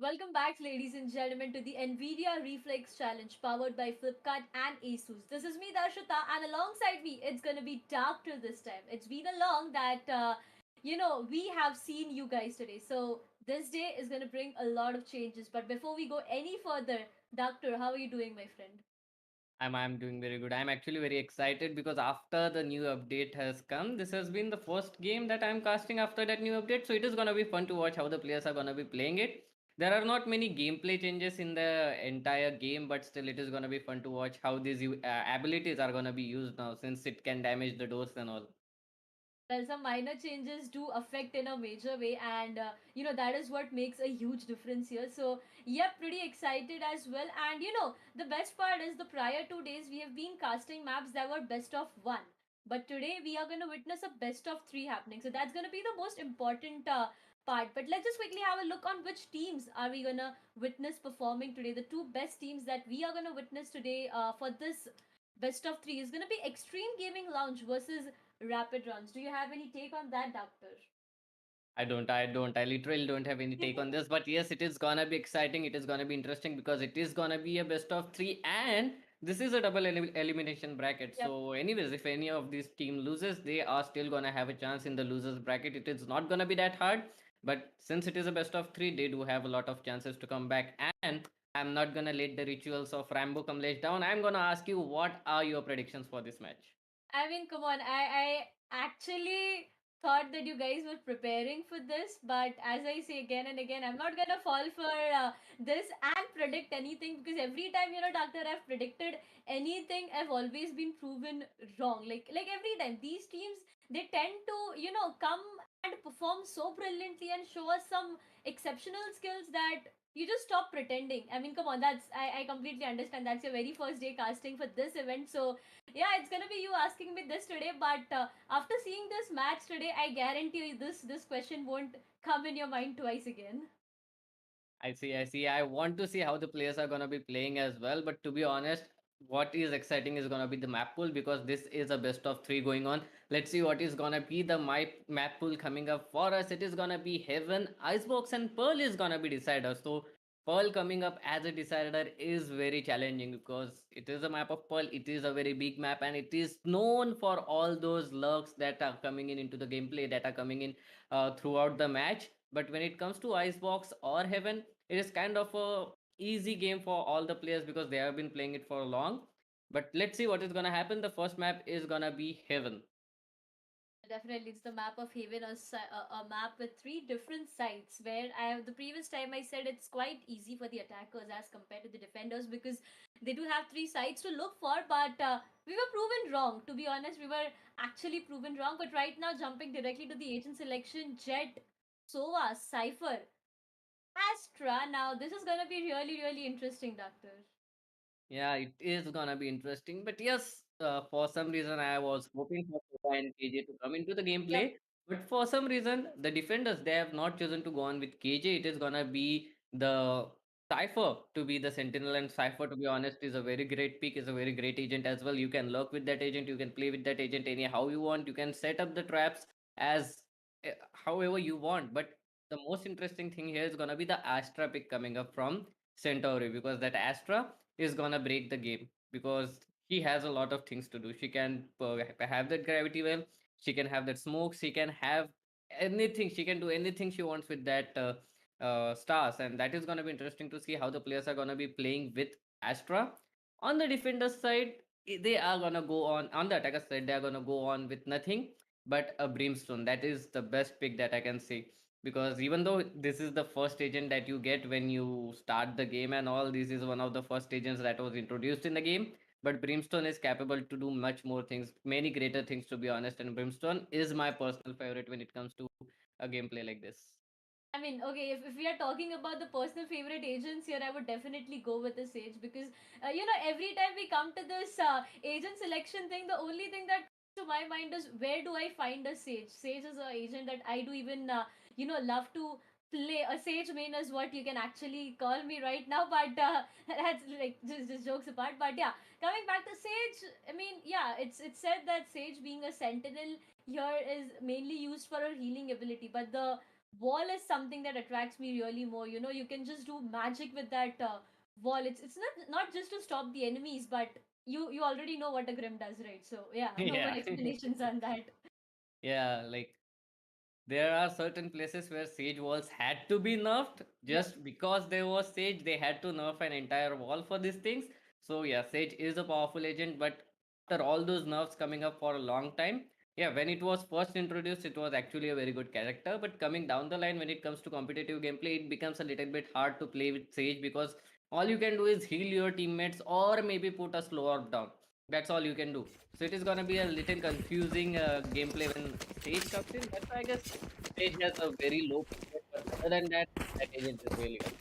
Welcome back, ladies and gentlemen, to the Nvidia Reflex Challenge powered by Flipkart and Asus. This is me, Darshita, and alongside me, it's gonna be Doctor this time. It's been a long that we have seen you guys today. So this day is gonna bring a lot of changes. But before we go any further, Doctor, how are you doing, my friend? I'm doing very good. I'm actually very excited because after the new update has come, this has been the first game that I'm casting after that new update. So it is gonna be fun to watch how the players are gonna be playing it. There are not many gameplay changes in the entire game, but still it is gonna be fun to watch how these abilities are gonna be used now, since it can damage the doors and all. Well, some minor changes do affect in a major way, and that is what makes a huge difference here. So yep, pretty excited as well. And the best part is the prior 2 days we have been casting maps that were best of one, but today we are going to witness a best of three happening. So that's going to be the most important part. But let's just quickly have a look on which teams are we going to witness performing today. The two best teams that we are going to witness today for this best of three is going to be Extreme Gaming Lounge versus Rapid Runs. Do you have any take on that, Doctor? I literally don't have any take on this, but yes, it is gonna be exciting. It is gonna be interesting because it is gonna be a best of three, and this is a double elimination bracket. Yep. So, anyways, if any of this team loses, they are still gonna have a chance in the losers bracket. It is not gonna be that hard, but since it is a best of three, they do have a lot of chances to come back. And I'm not gonna let the rituals of Rambo Kamlesh down. I'm gonna ask you, what are your predictions for this match? I mean, come on. I actually thought that you guys were preparing for this, but as I say again and again, I'm not gonna fall for this and predict anything because every time Doctor, I've predicted anything, I've always been proven wrong. Like every time, these teams they tend to come and perform so brilliantly and show us some exceptional skills that you just stop pretending. I mean, come on, I completely understand that's your very first day casting for this event, so yeah, it's gonna be you asking me this today. But after seeing this match today, I guarantee you this question won't come in your mind twice again. I see, I see. I want to see how the players are going to be playing as well. But to be honest, what is exciting is going to be the map pool because this is a best of three going on. Let's see what is going to be the map pool coming up for us. It is going to be Heaven, Icebox, and Pearl is going to be decider. So Pearl coming up as a decider is very challenging because it is a map of Pearl. It is a very big map and it is known for all those lurks that are coming in into the gameplay that are coming in throughout the match. But when it comes to Icebox or Heaven, it is kind of a easy game for all the players because they have been playing it for long. But let's see what is gonna happen. The first map is gonna be Heaven. Definitely, it's the map of Haven, a map with three different sites. Where the previous time I said it's quite easy for the attackers as compared to the defenders because they do have three sites to look for. But we were proven wrong. To be honest, we were actually proven wrong. But right now, jumping directly to the agent selection, Jet, Sova, Cipher, Astra. Now this is gonna be really really interesting, Doctor. Yeah, it is gonna be interesting. But yes, for some reason I was hoping for Soba and KJ to come into the Yep. gameplay. But for some reason, the defenders they have not chosen to go on with KJ. It is gonna be the Cypher to be the Sentinel, and Cypher, to be honest, is a very great pick. Is a very great agent as well. You can lurk with that agent. You can play with that agent anyhow you want. You can set up the traps as however you want. But the most interesting thing here is gonna be the Astra pick coming up from Centauri because that Astra is gonna break the game because she has a lot of things to do. She can have that gravity well. She can have that smoke. She can have anything. She can do anything she wants with that stars, and that is gonna be interesting to see how the players are gonna be playing with Astra. On the defender side, they are gonna go on the attacker side. They are gonna go on with nothing but a brimstone. That is the best pick that I can see because even though this is the first agent that you get when you start the game and all, this is one of the first agents that was introduced in the game, but brimstone is capable to do much more things, many greater things, to be honest, and brimstone is my personal favorite when it comes to a gameplay like this. I mean, okay, if we are talking about the personal favorite agents here, I would definitely go with the Sage because, every time we come to this agent selection thing, the only thing that comes to my mind is where do I find a Sage? Sage is an agent that I do even, love to play. A Sage main is what you can actually call me right now, but that's like just jokes apart. But yeah, coming back to Sage, I mean, yeah, it's said that Sage being a sentinel here is mainly used for her healing ability, but the wall is something that attracts me really more. You know, you can just do magic with that wall. It's not just to stop the enemies, but you already know what a Grim does, right? So yeah, no more Yeah. explanations on that. Yeah, like there are certain places where Sage walls had to be nerfed Yep. just because there was Sage. They had to nerf an entire wall for these things. So yeah, Sage is a powerful agent, but after all those nerfs coming up for a long time, yeah, when it was first introduced, it was actually a very good character. But coming down the line, when it comes to competitive gameplay, it becomes a little bit hard to play with Sage because all you can do is heal your teammates or maybe put a slow orb down. That's all you can do. So it is gonna be a little confusing gameplay when Sage comes in. That's why I guess Sage has a very low pick rate, but other than that, that agent is really good.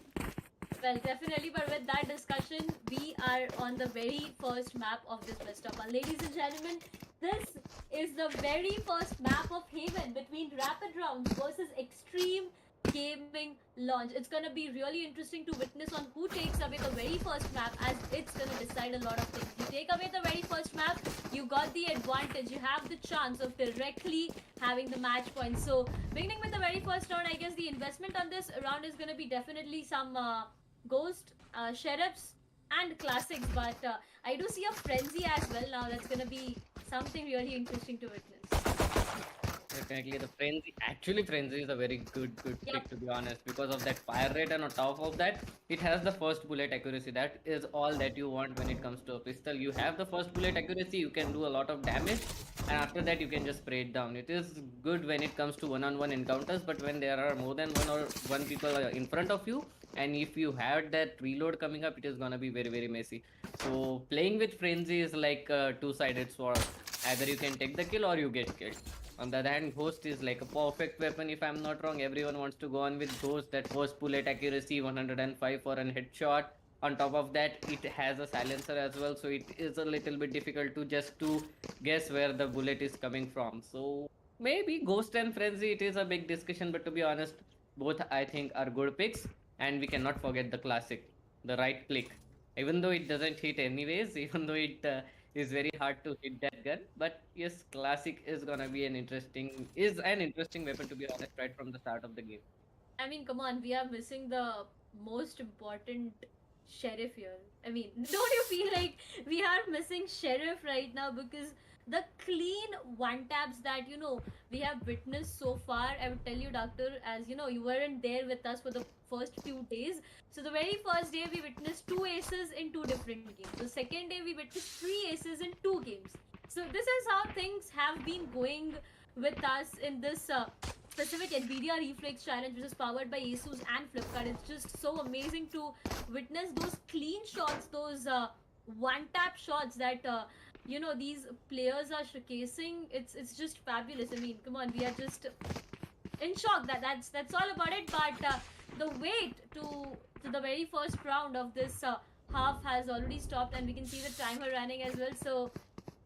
Well, definitely, but with that discussion, we are on the very first map of this best of all. Ladies and gentlemen, this is the very first map of Haven between Rapid Rounds versus Extreme Gaming launch. It's gonna be really interesting to witness on who takes away the very first map, as it's gonna decide a lot of things. You take away the very first map, you got the advantage, you have the chance of directly having the match points. So beginning with the very first round, I guess the investment on this round is gonna be definitely some Ghost, Sheriffs, and Classics. But I do see a Frenzy as well now. That's gonna be something really interesting to witness. Definitely, the frenzy. Actually, frenzy is a very good Yep. pick to be honest, because of that fire rate, and on top of that, it has the first bullet accuracy. That is all that you want when it comes to a pistol. You have the first bullet accuracy, you can do a lot of damage, and after that, you can just spray it down. It is good when it comes to one-on-one encounters, but when there are more than one people in front of you, and if you have that reload coming up, it is gonna be very messy. So playing with frenzy is like a two-sided sword. Either you can take the kill or you get killed. On the other hand, Ghost is like a perfect weapon if I'm not wrong. Everyone wants to go on with Ghost. That first bullet accuracy 105 for an headshot. On top of that, it has a silencer as well, so it is a little bit difficult to just to guess where the bullet is coming from. So maybe Ghost and Frenzy, it is a big discussion, but to be honest, both I think are good picks, and we cannot forget the classic, the right click. Even though it doesn't hit anyways, even though it is very hard to hit that gun. But yes, classic is an interesting weapon to be honest, right from the start of the game. I mean, come on, we are missing the most important sheriff here. I mean, don't you feel like we are missing sheriff right now? Because the clean one taps that we have witnessed so far, I would tell you, Doctor, as you know, you weren't there with us for the first few days. So the very first day we witnessed two aces in two different games. The second day we witnessed three aces in two games. So this is how things have been going with us in this specific Nvidia Reflex challenge, which is powered by Asus and Flipkart. It's just so amazing to witness those clean shots, those one tap shots that these players are showcasing. It's just fabulous. I mean, come on, we are just in shock. That's all about it. But the wait to the very first round of this half has already stopped, and we can see the timer running as well. So,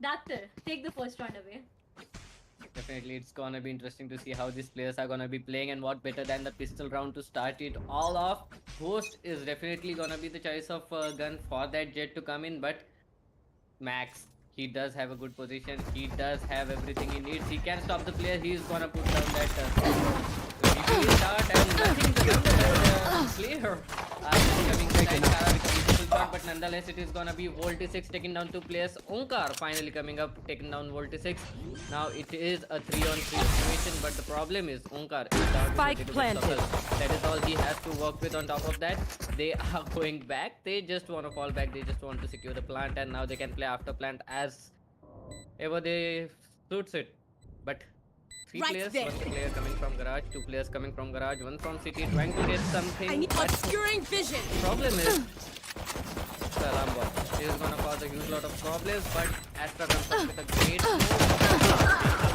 Doctor, take the first round away. Definitely, it's gonna be interesting to see how these players are gonna be playing, and what better than the pistol round to start it all off. Ghost is definitely gonna be the choice of gun for that jet to come in, but Max, he does have a good position. He does have everything he needs. He can stop the player. He's gonna put down that reveal start, and nothing to come that player. Is coming inside Kara with a beautiful shot, but nonetheless, it is gonna be Volti6 taking down two players. Onkar finally coming up, taking down Volti6. Now it is a 3-on-3 situation, but the problem is Onkar is down to a Spike little bit planted. suffle. That is all he has to work with. On top of that, they are going back. They just want to fall back. They just want to secure the plant, and now they can play after plant as ever they suits it. But three Right players, there. one player coming from garage, two players coming from garage, one from city, trying to get I something. need But obscuring vision. problem is the alarm bot. This is gonna cause a huge lot of problems, but Astra comes up with a great move.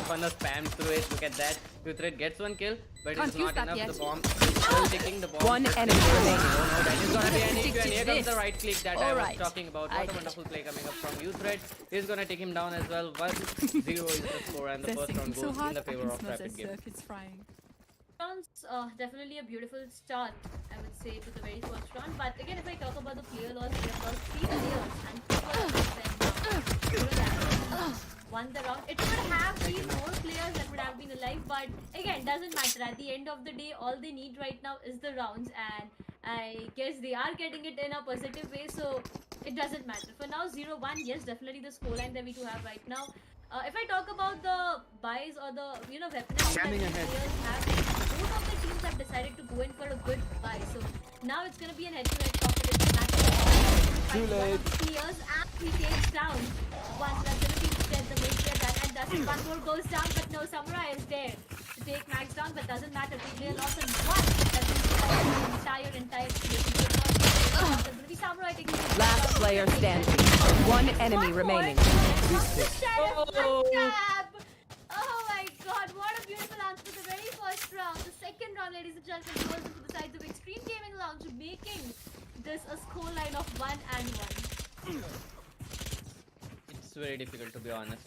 Gonna spam through it. Look at that. Uthred gets one kill, but Can't it's use not that enough. yet. The bomb is still taking the bomb. One just enemy taking the bomb. remaining. Oh no, that is gonna be an issue. And Stick to here comes the this. right click that I All was right. talking about. I What a did. wonderful play coming up from Uthred. He's gonna take him down as well. 1-0 is the score, and the They're first round sinking so goes hard, in the I favor can of smell their Rapid Games. circuits frying. Sounds definitely a beautiful start, I would say, to the very first round. But again, if I talk about the player loss, we have lost three players, and two of them, that won the round. It could have been more players that would have been alive, but again, doesn't matter. At the end of the day, all they need right now is the rounds, and I guess they are getting it in a positive way, so it doesn't matter. For now, 0-1, yes, definitely the scoreline that we do have right now. If I talk about the buys or the weaponry that the players have, both of the teams have decided to go in for a good buy. So now it's gonna be an head-to-head competition match. Too late. One of the players and he takes down one. That's gonna be the major gun, and that's it. One more goes down, but no Samurai is there to take Max down, but doesn't matter. They lost on one. That's the entire situation. Last player standing. One enemy remaining. Oh my god, what a beautiful answer to the very first round. The second round, ladies and gentlemen, goes into the sides of Xtreme Gaming Lounge, making this a scoreline of 1-1. It's very difficult, to be honest,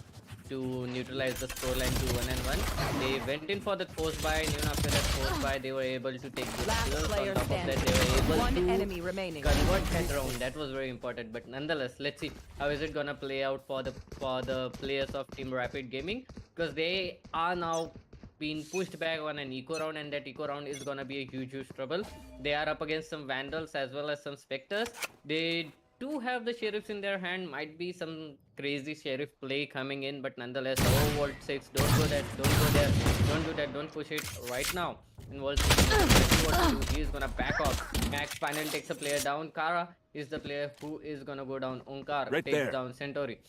to neutralize the scoreline to 1-1. They went in for the force buy, and even after that force buy, they were able to take the kills. On top of that, they were able One to enemy remaining. convert that round. That was very important. But nonetheless, let's see how is it gonna play out for the players of Team Rapid Gaming, because they are now being pushed back on an eco round, and that eco round is gonna be a huge trouble. They are up against some vandals as well as some specters. They do have the sheriffs in their hand. Might be some crazy sheriff play coming in, but nonetheless, oh, Vault 6, don't go there, don't go there, don't do that, don't push it right now. And Vault 6 is exactly what to do. He is gonna back off. Max finally takes a player down. Kara is the player who is gonna go down. Onkar takes down Centauri.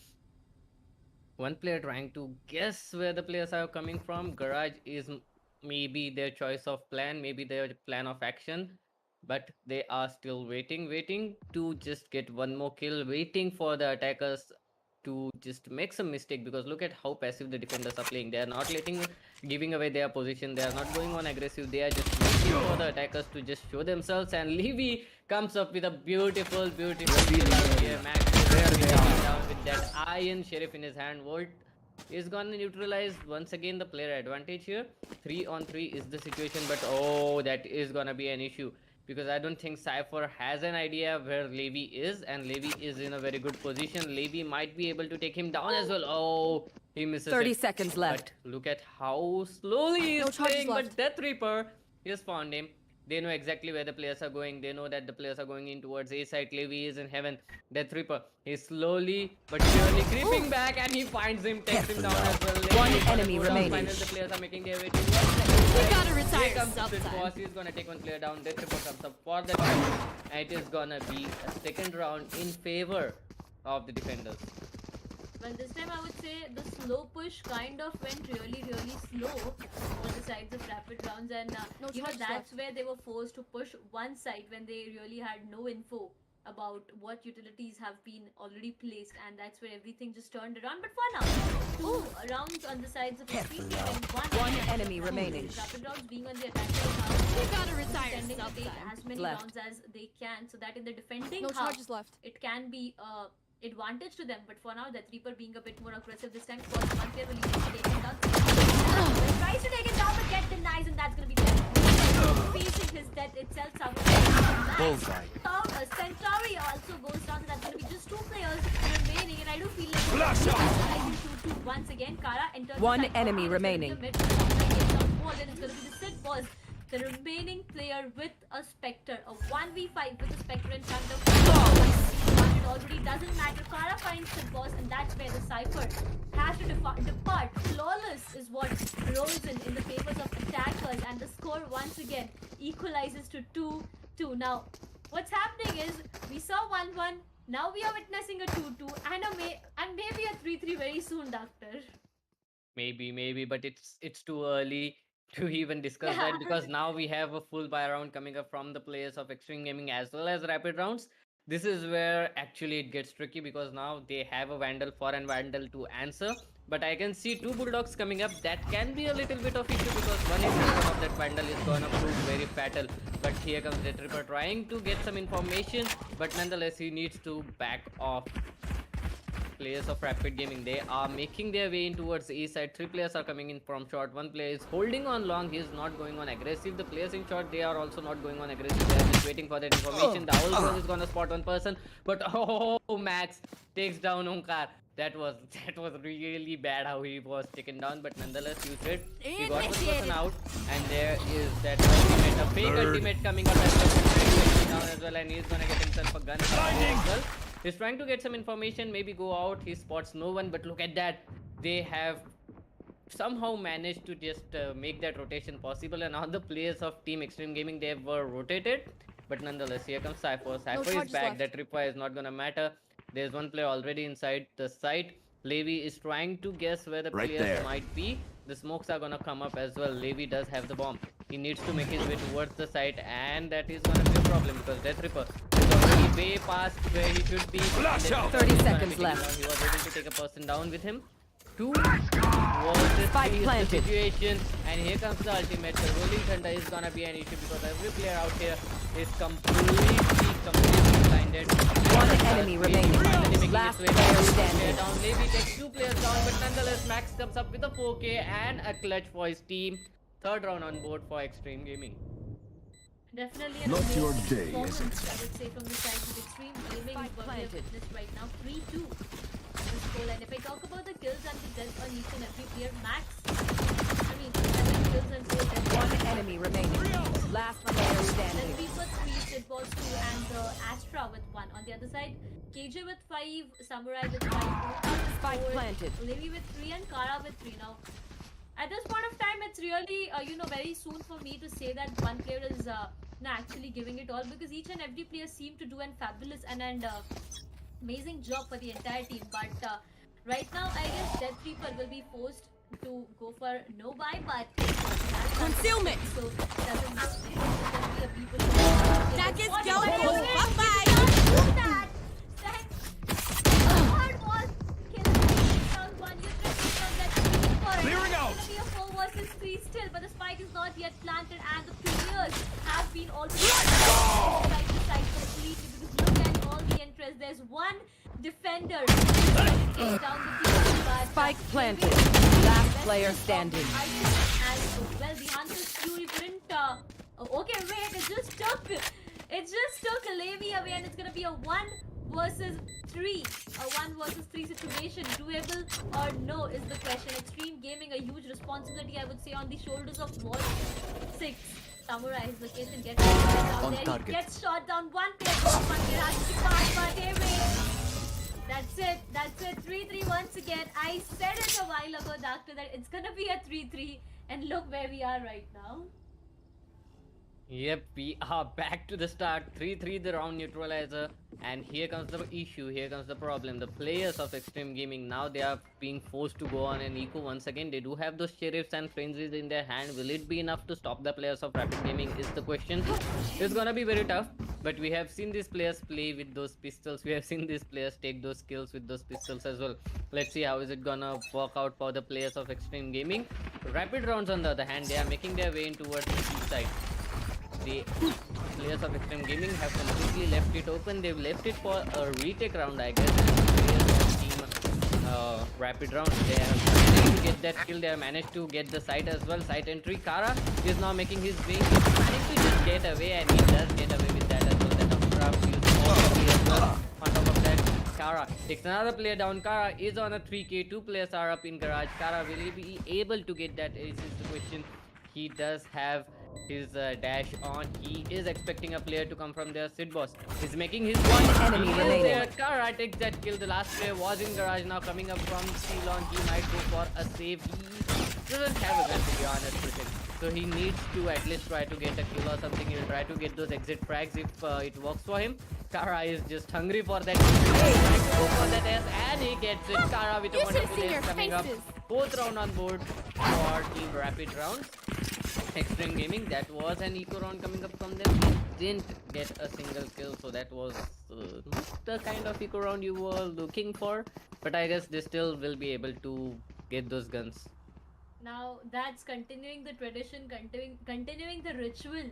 One player trying to guess where the players are coming from. Garage is maybe their choice of plan, maybe their plan of action, but they are still waiting to just get one more kill, waiting for the attackers to just make some mistake, because look at how passive the defenders are playing. They are not giving away their position. They are not going on aggressive. They are just waiting for the attackers to just show themselves, and Levy comes up with a beautiful kill out here. Max is down with that iron sheriff in his hand. Volt is gonna neutralize once again the player advantage here. 3-on-3 is the situation, but oh, that is gonna be an issue, because I don't think Cypher has an idea where Levy is, and Levy is in a very good position. Levy might be able to take him down as well. Oh, he misses 30 it. seconds left. But look at how slowly he is playing, but Death Reaper has found him. They know exactly where the players are going. They know that the players are going in towards A side. Levy is in heaven. Death Reaper is slowly but surely creeping back, and he finds him, takes him down as well. One enemy remaining. Finally, the players are making their way to We gotta retire. Here comes Split Boss. He's gonna take one player down. Death Reaper comes up for the round. And it is gonna be a second round in favor of the defenders. Well, this time I would say the slow push kind of went really slow on the sides of rapid rounds, and that's where they were forced to push one side when they really had no info about what utilities have been already placed, and that's where everything just turned around. But for now, two rounds on the sides of Xtreme Gaming, one enemy remaining. Rapid rounds being on the attacker house, We gotta retire. tending to take as many rounds as they can, so that in the defending half, it can be advantage to them. But for now, the Reaper being a bit more aggressive this time, because one player will easily take him down. Tries to take it down, but get denies, and that's gonna be death. Facing his death itself. Bullseye. Centauri also goes down, so that's gonna be just two players remaining, and I do feel like once again, Kara enters. One enemy remaining. Then it's gonna be the Sid Boss, the remaining player with a Spectre, a 1v5 with a Spectre in front of him. It already doesn't matter. Kara finds the boss, and that's where the Cypher has to depart. Flawless is what rolls in the favors of attackers, and the score once again equalizes to 2-2. Now, what's happening is we saw 1-1. Now we are witnessing a 2-2 and maybe a 3-3 very soon, Doctor. Maybe, but it's too early to even discuss that, because now we have a full buy round coming up from the players of Xtreme Gaming as well as Rapid Rounds. This is where actually it gets tricky, because now they have a Vandal, foreign Vandal to answer. But I can see two Bulldogs coming up. That can be a little bit of issue, because one of that Vandal is gonna prove very fatal. But here comes the Tripper trying to get some information, but nonetheless he needs to back off. Players of Rapid Gaming, they are making their way in towards the east side. Three players are coming in from short. One player is holding on long. He is not going on aggressive. The players in short, they are also not going on aggressive. They are just waiting for that information. The whole is gonna spot one person, but oh, Max takes down Onkar. That was that was really bad how he was taken down, but nonetheless, you said he got one person Initiated. out, and there is that ultimate, a fake ultimate coming up as well, trying to take him down as well, and he's gonna get himself a gun as well. He's trying to get some information, maybe go out. He spots no one, but look at that. They have somehow managed to just make that rotation possible, and all the players of Team Xtreme Gaming, they were rotated, but nonetheless, here comes Cypher. Cypher is charges back. left. That tripwire is not gonna matter. There's one player already inside the site. Levi is trying to guess where the Right players there. might be. The smokes are gonna come up as well. Levi does have the bomb. He needs to make his way towards the site, and that is gonna be a problem because Death Ripper is already way past where he should be. Flash out! 30 He's gonna seconds be taken left. down. He was able to take a person down with him. 2 versus Spike 3 is the planted. situation, and here comes the ultimate. The rolling thunder is gonna be an issue because every player out here is completely blinded. One enemy remaining. Finally making Last its way player down. standing. Down. Maybe takes 2 players down, but nonetheless, Max comes up with a 4K and a clutch for his team. Third round on board for Xtreme Gaming. Definitely an Not amazing your day, is performance, I would say, from the side of Xtreme Gaming, Spike what we have planted. witnessed right now, 3-2 this goal. And if I talk about the kills and the deaths on each and every player, Max, I mean, 7 kills and 4 deaths. One enemy remaining. Last player Then standing. we put 3, Sidballs 2, and Astra with 1. On the other side, KJ with 5, Samurai with 5, Spike planted. Levi with 3, and Kara with 3. Now, at this point of time, it's really, very soon for me to say that one player is actually giving it all, because each and every player seemed to do an fabulous and amazing job for the entire team. But right now, I guess Death Reaper will be forced to go for no buy, but Concealment. so doesn't be a people. Jackets What go. if I do it? Bye-bye. We cannot do that. That hard was killing round 1. You tried to come that for it. Clearing out. It's gonna be a 4 versus 3 still, but the spike is not yet planted, and the players have been already side to side completely, because look at all the interest. There's one defender taking down the team, but Spike planted. Last player standing. and well, the Hunter's Fury couldn't. Okay, wait. It just took Levi away, and it's gonna be a 1 versus 3, a 1 versus 3 situation. Doable or no is the question. Xtreme Gaming, a huge responsibility, I would say, on the shoulders of Wall 6. Samurai, his location gets down On there. target. He gets shot down. One player goes, one player has to pass, but hey, wait. That's it. 3-3 once again. I said it a while ago, Doctor, that it's gonna be a 3-3, and look where we are right now. Yep, we are back to the start. 3-3 the round neutralizer, and here comes the issue, here comes the problem. The players of Xtreme Gaming, now they are being forced to go on an eco once again. They do have those sheriffs and frenzies in their hand. Will it be enough to stop the players of Rapid Gaming is the question. It's gonna be very tough, but we have seen these players play with those pistols. We have seen these players take those kills with those pistols as well. Let's see how is it gonna work out for the players of Xtreme Gaming. Rapid rounds, on the other hand, they are making their way in towards the east side. The players of Xtreme Gaming have completely left it open. They've left it for a retake round, I guess. And the players of Team Rapid round, they have managed to get that kill. They have managed to get the site as well. Site entry. Kara is now making his way. He's managed to just get away, and he does get away with that as well. That upcraft using all as well. On top of that, Kara takes another player down. Kara is on a 3K. 2 players are up in garage. Kara, will he be able to get that? Is the question. He does have his dash on. He is expecting a player to come from there. Sidboss is making his one enemy He is remaining. there. Kara takes that kill. The last player was in garage. Now coming up from Ceylon. He might go for a save. He doesn't have a gun, to be honest with him. So he needs to at least try to get a kill or something. He'll try to get those exit frags if it works for him. Kara is just hungry for that. Go for that S, and he gets it. Kara with a You should've wonderful seen ace their coming up. faces. 4th round on board for Team Rapid rounds. Xtreme Gaming, that was an eco round coming up from them. Didn't get a single kill, so that was not the kind of eco round you were looking for. But I guess they still will be able to get those guns. Now that's continuing the tradition, continuing the ritual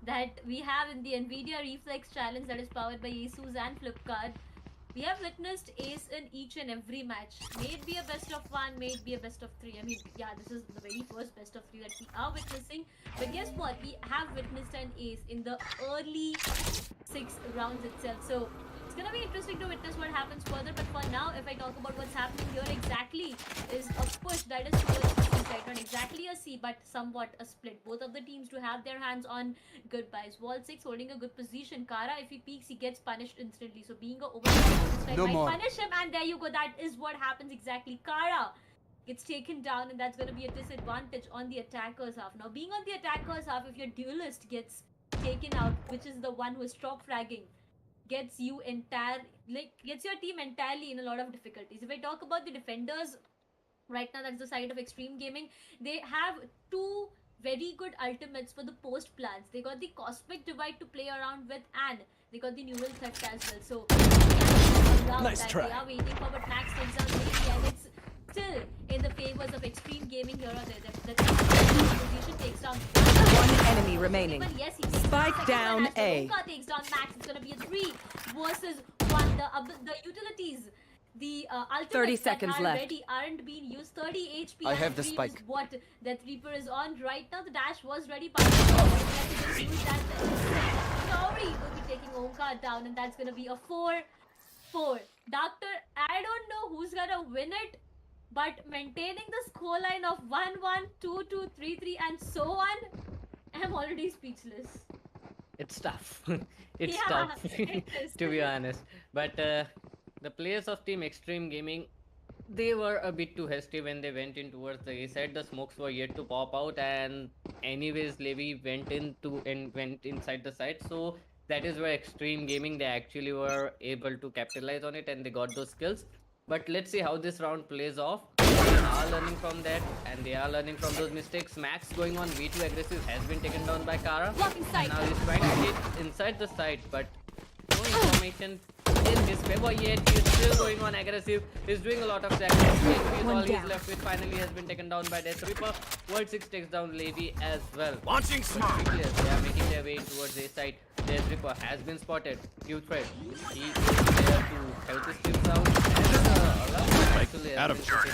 that we have in the Nvidia Reflex challenge that is powered by Asus and Flipkart. We have witnessed ace in each and every match. May it be a best of 1, may it be a best of 3. I mean, yeah, this is the very first best of 3 that we are witnessing. But guess what? We have witnessed an ace in the early 6 rounds itself. So it's gonna be interesting to witness what happens further. But for now, if I talk about what's happening here exactly, is a push that is towards the C side. Not exactly a C, but somewhat a split. Both of the teams to have their hands on good buys. Wall 6 holding a good position. Kara, if he peeks, he gets punished instantly. So being a overtime No might more. punish him, and there you go. That is what happens exactly. Kara gets taken down, and that's going to be a disadvantage on the attacker's half. Now, being on the attacker's half, if your duelist gets taken out, which is the one who is top fragging, gets your team entirely in a lot of difficulties. If I talk about the defenders, right now that's the side of Xtreme Gaming. They have two very good ultimates for the post plans. They got the Cosmic Divide to play around with, and they got the Neural Theft as well. So Nice try. they are waiting for, but Max takes down Lady, and it's still in the favors of Xtreme Gaming here or there. The position takes down One enemy remaining. but yes, he takes Spike the second down one, A. Luka takes down Max. It's gonna be a 3 versus 1. The utilities, the ultimates 30 that seconds are left. ready aren't being used. 30 HP. I and have the Dream spike. is what that Reaper is on right now. The dash was ready, but use that. Story will be taking Omkar down, and that's gonna be a 4-4. Doctor, I don't know who's gonna win it, but maintaining the scoreline of 1-1, 2-2, 3-3, and so on, I'm already speechless. It's tough. It's Yeah, tough, it is. to be honest. But the players of Team Xtreme Gaming, they were a bit too hasty when they went in towards the A side. The smokes were yet to pop out, and anyways, Levi went inside the site. So that is where Xtreme Gaming, they actually were able to capitalize on it, and they got those skills. But let's see how this round plays off. They are learning from that, and they are learning from those mistakes. Max going on V2 aggressive has been taken down by Kara. Blocking sight. And now he's trying to get inside the site, but no information in his favor yet. He's still going on aggressive. He's doing a lot of damage. HP is all he's left with. Finally has been taken down by Death Reaper. World 6 takes down Levi as well. Launching smoke. Players, they are making their way towards A side. Death Reaper has been spotted. Q threat. He is there to help his teams out. And actually out has of been put in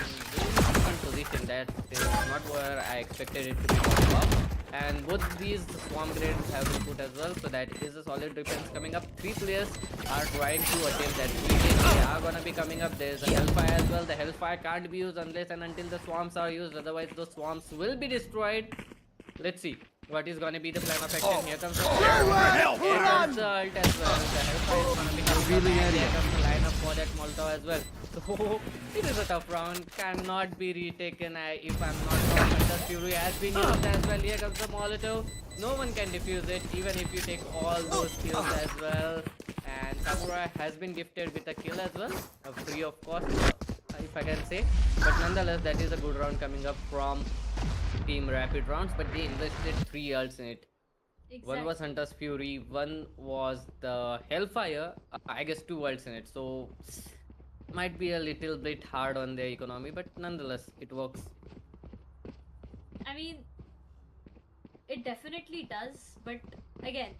different position. That is not where I expected it to be popped up. And both these swarm grenades have been put as well, so that is a solid defense coming up. 3 players are trying to attempt that 3 games. They are gonna be coming up. There's a Hellfire as well. The Hellfire can't be used unless and until the swarms are used, otherwise those swarms will be destroyed. Let's see what is gonna be the plan of action. Here comes the Hell, Here comes the ult as well. The Hellfire is gonna be coming Revealing up, and area. here comes the lineup for that Molotov as well. So it is a tough round, cannot be retaken. If I'm not wrong, Hunter's Fury has been used as well. Here comes the Molotov. No one can defuse it, even if you take all those kills as well. And Samurai has been gifted with a kill as well, free of cost, if I can say. But nonetheless, that is a good round coming up from Team Rapid Rounds. But they invested 3 ults in it. Exactly. One was Hunter's Fury, one was the Hellfire. I guess 2 ults in it. So might be a little bit hard on their economy, but nonetheless, it works. I mean, it definitely does, but again,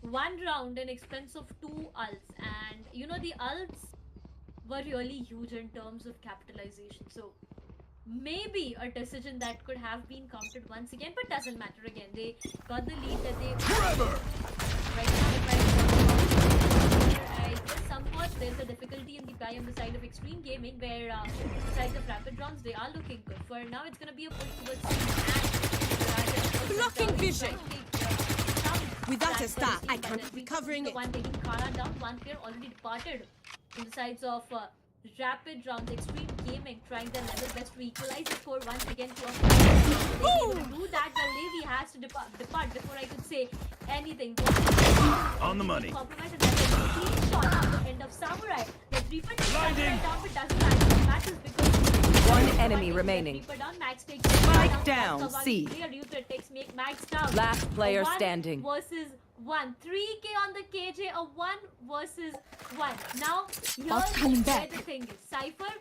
1 round in expense of 2 ults, and you know the ults were really huge in terms of capitalization. So maybe a decision that could have been counted once again, but doesn't matter. Again, they got the lead that they right now. I guess somewhat there's a difficulty in the buy on the side of Xtreme Gaming, where besides the rapid rounds, they are looking good. For now, it's gonna be a push towards Blocking vision. Without a star, I can't be covering the it. one taking Kara down. One player already departed on the sides of rapid rounds. Xtreme Gaming trying their level best to equalize the score once again. To do that, the Levi has to depart before I could say anything. On the money. Compromise, and that's a clean shot at the end of Samurai. The Reaper takes Blinding. Samurai down, but doesn't matter. It matters because One enemy remaining. Reaper down, Max takes Spike down, C. Reaper takes Max down. Last player A 1 standing. versus 1. 3k on the KJ, a 1 versus 1. Now, Bot's coming here's where back. the thing is. Cypher,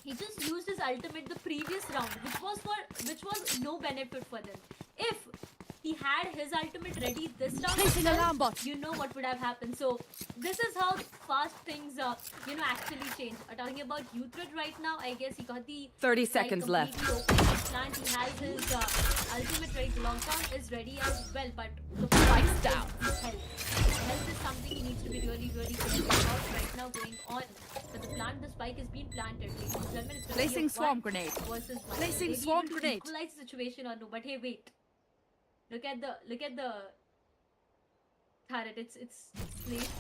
he just used his ultimate the previous round, which was no benefit for them. If he had his ultimate ready this round, Placing alarm bot. you know what would have happened. So this is how fast things actually change. Talking about Uthred right now, I guess he got the 30 site seconds left. completely open. Planned. He has his ultimate ready. Lockdown is ready as well, but the Spikes point is down. his health. Health is something he needs to be really careful going on. But the spike is being planted. Ladies and gentlemen, it's gonna Placing be a swarm 1 grenade. versus 1. Placing Will they be swarm able to grenade. equalize the situation or no? But hey, wait. Look at the turret. It's placed.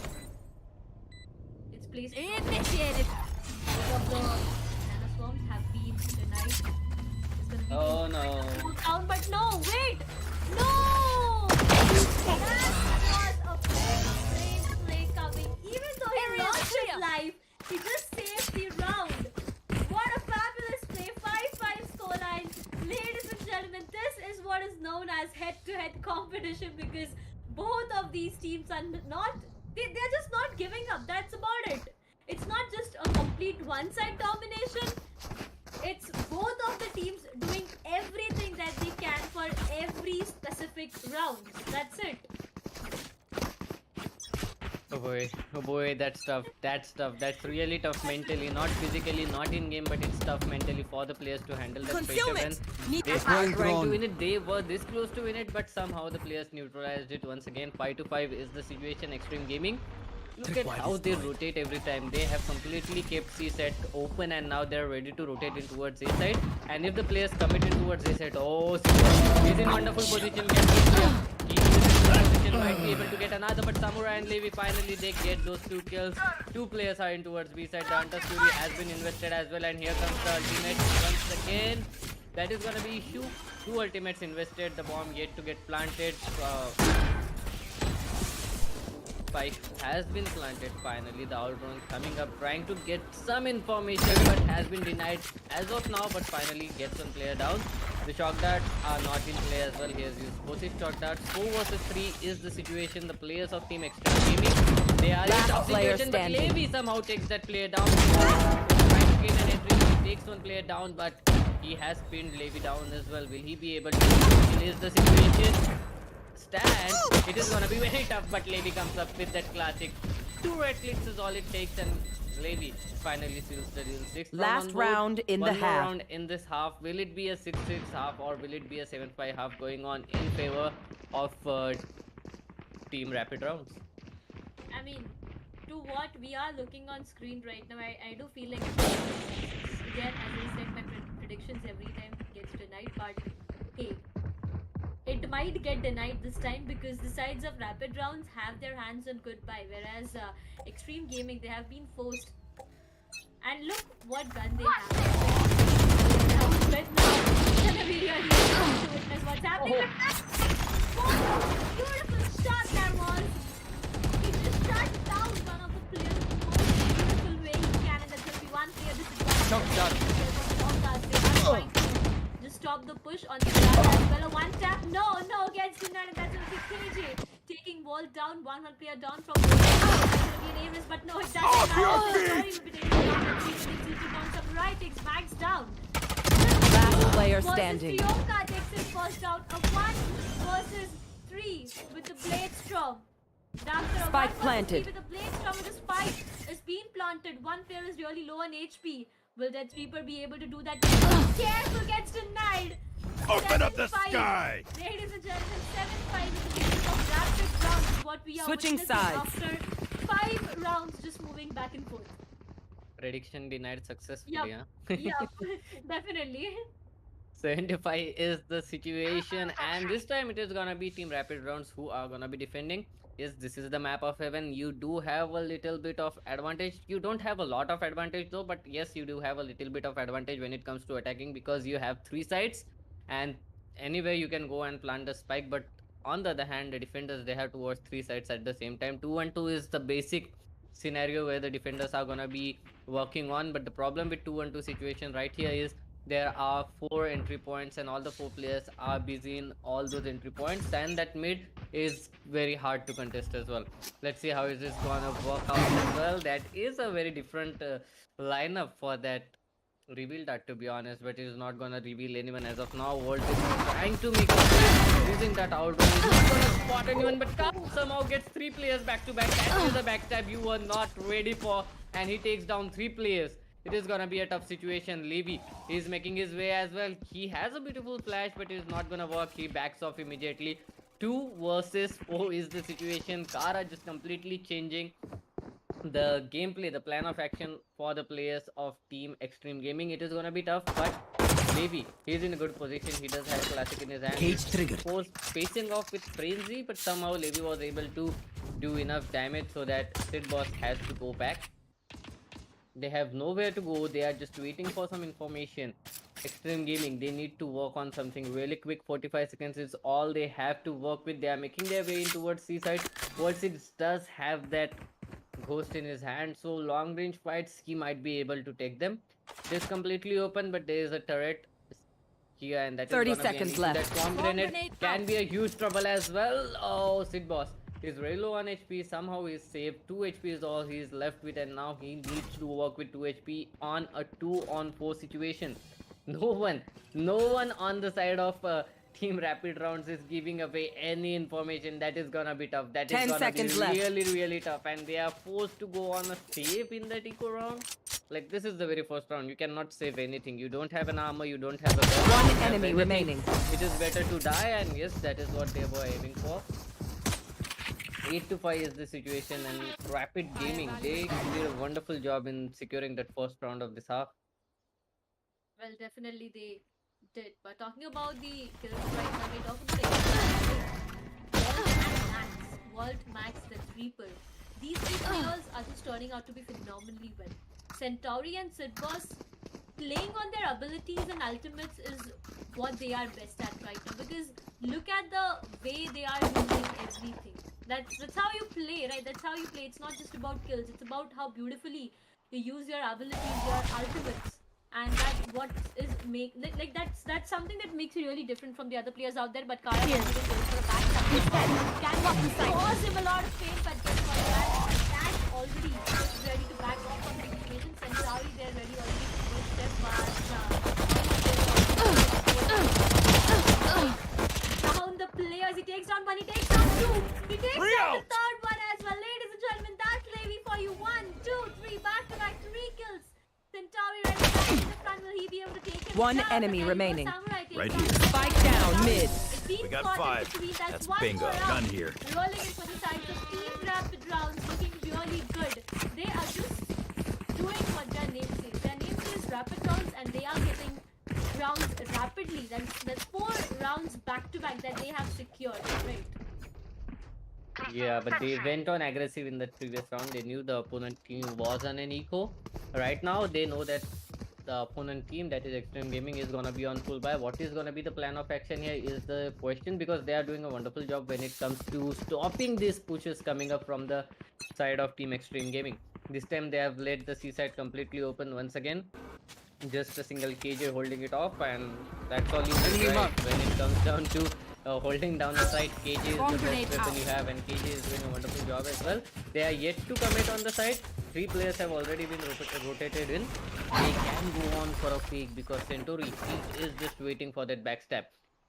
Initiated. Both of the nanoswarms have been denied. It's gonna be Oh no. down, but no, wait! No! That was a great play coming. Even though he Area lost his clear. life, he just saved the round. What a fabulous play. 5-5 scoreline. Ladies and gentlemen, this is what is known as head-to-head competition because both of these teams are not... They're just not giving up. That's about it. It's not just a complete one-side domination. It's both of the teams doing everything that they can for every specific round. That's it. Oh boy, that's tough. That's tough. That's really tough mentally, not physically, not in game, but it's tough mentally for the players to handle that pressure. Concealment. Need They to were hide. trying to win it. They were this close to win it, but somehow the players neutralized it once again. 5-5 is the situation. Xtreme Gaming. Look at how they rotate every time. They have completely kept C set open and now they're ready to rotate in towards A side. And if the players commit in towards A side, oh, he's in wonderful position. Can be clear. He is in good position, might be able to get another, but Samurai and Levi finally they get those 2 kills. 2 players are in towards B side. The Hunter Fury has been invested as well, and here comes the ultimate once again. That is gonna be issue. 2 ultimates invested. The bomb yet to get planted. Spike has been planted finally. The outrun coming up, trying to get some information, but has been denied as of now. But finally gets one player down. The shock darts are not in play as well. He has used both his shock darts. 4 versus 3 is the situation. The players of Team Xtreme Gaming, they are in a tough situation, but Levi somehow takes that player down. Trying to gain an entry, he takes one player down, but he has pinned Levi down as well. Will he be able to? It is the situation. Stand. It is gonna be very tough, but Levi comes up with that classic 2 red clicks is all it takes, and Levi finally seals the deal. 6th Last round in the One more half. round in this half. Will it be a 6-6 half or will it be a 7-5 half going on in favor of Team Rapid Rounds? I mean, to what we are looking on screen right now, I do feel like again, as I said, my predictions every time gets denied, but hey, it might get denied this time because the sides of Rapid Rounds have their hands on goodbye, whereas Xtreme Gaming, they have been forced. And look what gun they have. Right now, it's gonna be really interesting to witness what's happening. What a beautiful shot that was! He just shut down one of the players in the most beautiful way he can, and that's gonna be one player disadvantage. Shock dart. They are trying to just stop the push on the ground as well. A one tap. No, gets denied, and that's gonna be KJ taking wall down. One player down from the but no, it doesn't matter. Samurai takes mags down. Last player standing. Fioka takes his first down. A 1 versus 3 with the blade storm. Spike planted. With the blade storm, with the spike is being planted. One player is really low on HP. Will that sweeper be able to do that? Careful, gets denied. Open up the 7-5. sky! Ladies and gentlemen, 7-5 is the beginning of rapid rounds is what we are Switching witnessing sides. after 5 rounds just moving back and forth. Prediction denied successfully, Yep. huh? Yeah, definitely. 75 is the situation, and this time it is gonna be Team Rapid Rounds who are gonna be defending. Yes, this is the map of heaven. You do have a little bit of advantage. You don't have a lot of advantage though, but yes, you do have a little bit of advantage when it comes to attacking because you have 3 sides and anywhere you can go and plant the spike. But on the other hand, the defenders, they have to watch 3 sides at the same time. 2-1-2 is the basic scenario where the defenders are gonna be working on, but the problem with 2-1-2 situation right here is there are 4 entry points and all the 4 players are busy in all those entry points, and that mid is very hard to contest as well. Let's see how is this gonna work out as well. That is a very different lineup for that reveal that, to be honest, but it is not gonna reveal anyone as of now. World is trying to make a play, using that outrun. He's not gonna spot anyone, but Cup somehow gets 3 players back to back. That is a backstab you were not ready for, and he takes down 3 players. It is gonna be a tough situation. Levi is making his way as well. He has a beautiful flash, but it is not gonna work. He backs off immediately. 2 versus 4 is the situation. Kara just completely changing the gameplay, the plan of action for the players of Team Extreme Gaming, it is gonna be tough, but Levi, he's in a good position. He does have a classic in his hand. Cage triggered. He was facing off with Frenzy, but somehow Levi was able to do enough damage so that Sid Boss has to go back. They have nowhere to go. They are just waiting for some information. Extreme Gaming, they need to work on something really quick. 45 seconds is all they have to work with. They are making their way in towards Seaside. Worldseed does have that ghost in his hand, so long range fights he might be able to take them. It is completely open, but there is a turret here, and that is 30 gonna be an seconds issue. left. That bomb grenade can be a huge trouble as well. Oh, Sid Boss is very low on HP. Somehow he's saved. 2 HP is all he's left with, and now he needs to work with 2 HP on a 2-on-4 situation. No one on the side of Team Rapid Rounds is giving away any information. That is gonna be tough. That is 10 gonna seconds be left. really tough, and they are forced to go on a save in that eco round. Like, this is the very first round. You cannot save anything. You don't have an armor. You don't have a weapon. One you don't have enemy anything. remaining. It is better to die, and yes, that is what they were aiming for. 8 to 5 is the situation, and Rapid Gaming, they did a wonderful job in securing that first round of this half. Well, definitely they did. But talking about the kills right now, we're talking about Walt Max, the Reaper. These two players are just turning out to be phenomenally well. Centauri and Sid Boss playing on their abilities and ultimates is what they are best at right now. Because look at the way they are using everything. That's how you play, right? That's how you play. It's not just about kills. It's about how beautifully you use your abilities, your ultimates. And that what is like that's something that makes you really different from the other players out there. But Kara is even going for a back can cause him a lot of pain, but guess what? That already is ready to back off on the occasion. Centauri, they're ready already to go step, but down the players. He takes down one, he takes down two, he takes down the third one as well. Ladies and gentlemen, that's Levi for you. 1, 2, 3, back-to-back 3 kills. Centauri right back in the front. Will he be able to take him One down? enemy But remaining. Samurai takes Right down here. the Spike down mid. It's been We got caught in 5. between. That's one bingo. more round. Gun here. Rolling in for the sides of Team Rapid Rounds, looking really good. They are just doing what their name says. Their name says Rapid Rounds, and they are getting rounds rapidly. That's 4 rounds back to back that they have secured, right? Yeah, but they went on aggressive in the previous round. They knew the opponent team was on an eco. Right now, they know that the opponent team, that is Xtreme Gaming, is gonna be on full buy. What is gonna be the plan of action here is the question, because they are doing a wonderful job when it comes to stopping these pushes coming up from the side of Team Extreme Gaming. This time they have let the seaside completely open once again. Just a single KJ holding it off, and that's all you need, right? When it comes down to holding down the side, KJ is the best weapon you have, and KJ is doing a wonderful job as well. They are yet to commit on the side. 3 players have already been rotated in. They can go on for a fake because Centauri, he is just waiting for that backstab.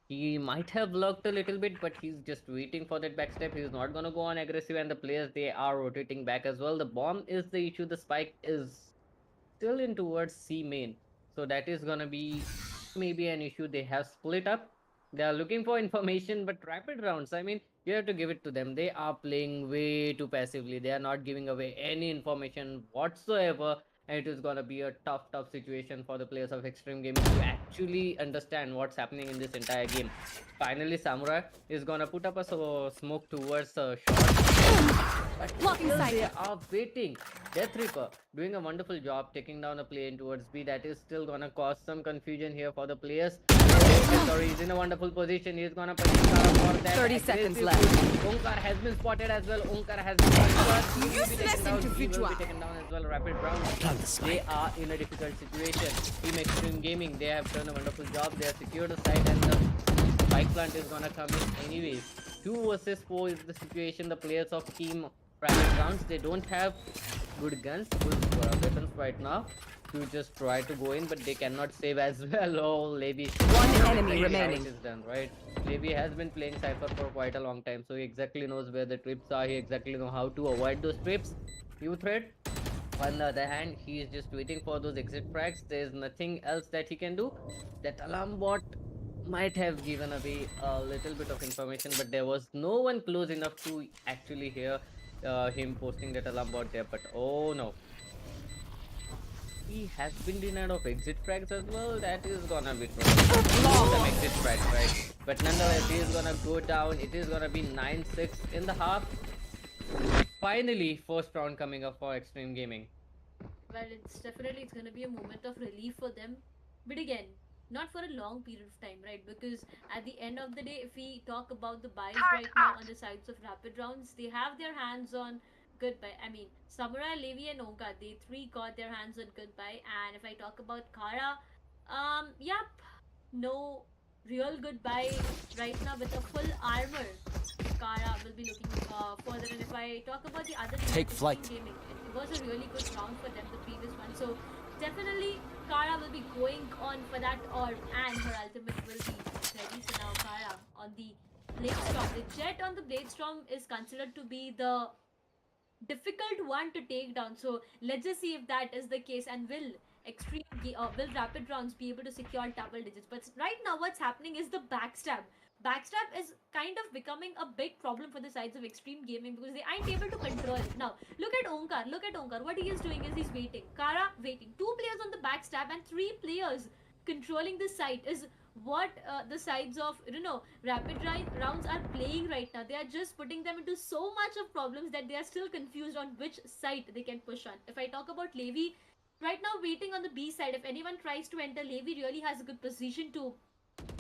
He might have lurked a little bit, but he's just waiting for that backstep. He's not gonna go on aggressive, and the players, they are rotating back as well. The bomb is the issue. The spike is still in towards C main, so that is gonna be maybe an issue. They have split up. They are looking for information, but Rapid Rounds, I mean, you have to give it to them. They are playing way too passively. They are not giving away any information whatsoever, and it is gonna be a tough situation for the players of Xtreme Gaming to actually understand what's happening in this entire game. Finally, Samurai is gonna put up a smoke towards a shot. But still they are waiting. Death Reaper doing a wonderful job taking down a plane towards B. That is still gonna cause some confusion here for the players. Sorry, he's in a wonderful position. He's gonna put for that. 30 seconds aggressive left. push. Onkar has been spotted as well. Onkar has been spotted. He will be Useless taken down. He will individual. be taken down as well. Rapid round. They are in a difficult situation. Team Extreme Gaming, they have done a wonderful job. They have secured the site, and the spike plant is gonna come in anyways. 2 versus 4 is the situation. The players of Team Rapid Rounds, they don't have good guns, good weapons right now to just try to go in, but they cannot save as well. Oh, Levi. One enemy remaining. Is done, right? Levi has been playing Cypher for quite a long time, so he exactly knows where the trips are. He exactly knows how to avoid those trips. You threat. On the other hand, he is just waiting for those exit frags. There is nothing else that he can do. That alarm bot might have given away a little bit of information, but there was no one close enough to actually hear him posting that alarm bot there, but oh no. He has been denied of exit frags as well. That is gonna be trouble. Some exit frags, right? But nonetheless, he is gonna go down. It is gonna be 9-6 in the half. Finally, first round coming up for Xtreme Gaming. Well, it's gonna be a moment of relief for them, but again, not for a long period of time, right? Because at the end of the day, if we talk about the buys right now on the sides of rapid rounds, they have their hands on goodbye. I mean, Samurai, Levi, and Onka, they three got their hands on goodbye. And if I talk about Kara, yep, no real goodbye right now with a full armor. Kara will be looking further. And if I talk about the other Take team, flight. Gaming, it was a really good round for them, the previous one. So definitely Kara will be going on for that orb and her ultimate will be ready. So now Kara on the Blade Storm. The Jet on the Blade Storm is considered to be the difficult one to take down. So let's just see if that is the case, and will rapid rounds be able to secure double digits. But right now what's happening is the backstab. Backstab is kind of becoming a big problem for the sides of Xtreme Gaming because they aren't able to control it. Now look at Onkar. What he is doing is he's waiting. Kara waiting. 2 players on the backstab and 3 players controlling the site is what the sides of rapid rounds are playing right now. They are just putting them into so much of problems that they are still confused on which side they can push on. If I talk about Levi, right now waiting on the B side. If anyone tries to enter, Levi really has a good position to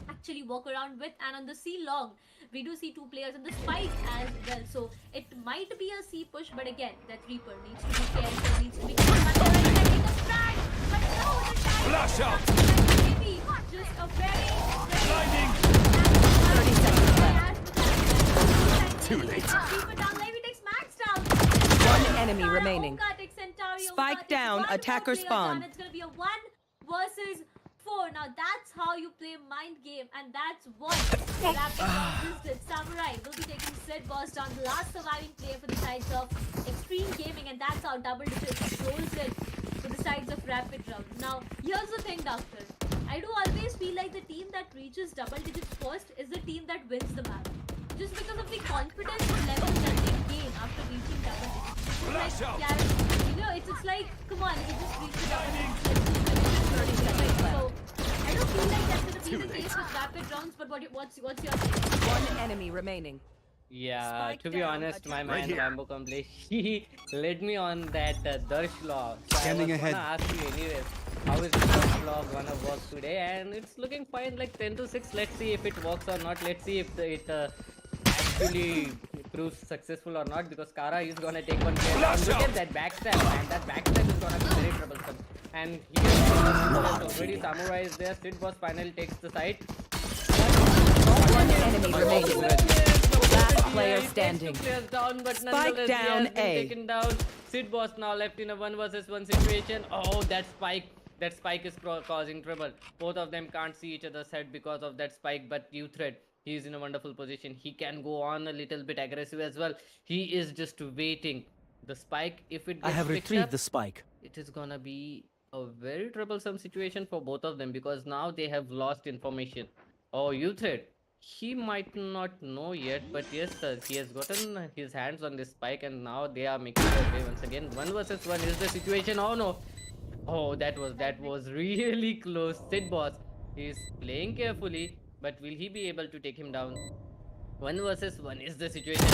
actually walk around with. And on the C long, we do see 2 players on the spike as well. So it might be a C push, but again, that Reaper needs to be careful, needs to be careful. But no, the tag Flash out! maybe just a very Blinding! 30 seconds left. Too late. Reaper down, Levi takes max down. One enemy Kara, remaining. Onka takes Centauri, Spike Onka takes down, one more attacker player spawn. down. It's gonna be a 1 versus 4. Now that's how you play mind game, and that's what Rapid Rounds did. Samurai will be taking Sid Boss down, the last surviving player for the sides of Xtreme Gaming, and that's how double digits rolls in for the sides of Rapid Round. Now here's the thing, Doctor. I do always feel like the team that reaches double digits first is the team that wins the map. Just because of the confidence level that they gain after reaching double digits. It's like, yeah, it's like, come on, you just reached the double digits. So I don't feel like that's gonna be the case with rapid rounds, but what's your take? One enemy remaining. Yeah, Spike to be down, honest, my attack. man Right here. Rambo Kamble, he led me on that Darsh law. So Scanning I was ahead. gonna ask you anyways, how is the Darsh law gonna work today? And it's looking fine, like 10-6. Let's see if it works or not. Let's see if it actually proves successful or not. Because Kara is gonna take one player down. Flash Look out. at that backstab, and that backstab is gonna be very troublesome. And here, already Samurai is there. Sid Boss finally takes the side. One enemy remaining. Last player He standing. takes 2 players down, but Spike nonetheless, he down has been A. taken down. Sid Boss now left in a 1 versus 1 situation. Oh, that spike is causing trouble. Both of them can't see each other's head because of that spike, but Uthred, he is in a wonderful position. He can go on a little bit aggressive as well. He is just waiting. The spike, if it gets I have picked retrieved up, the spike. it is gonna be a very troublesome situation for both of them because now they have lost information. Oh, Uthred, he might not know yet, but yes, sir, he has gotten his hands on this spike and now they are making their way once again. 1 versus 1 is the situation. Oh no! Oh, that was really close. Sid Boss is playing carefully, but will he be able to take him down? 1 versus 1 is the situation.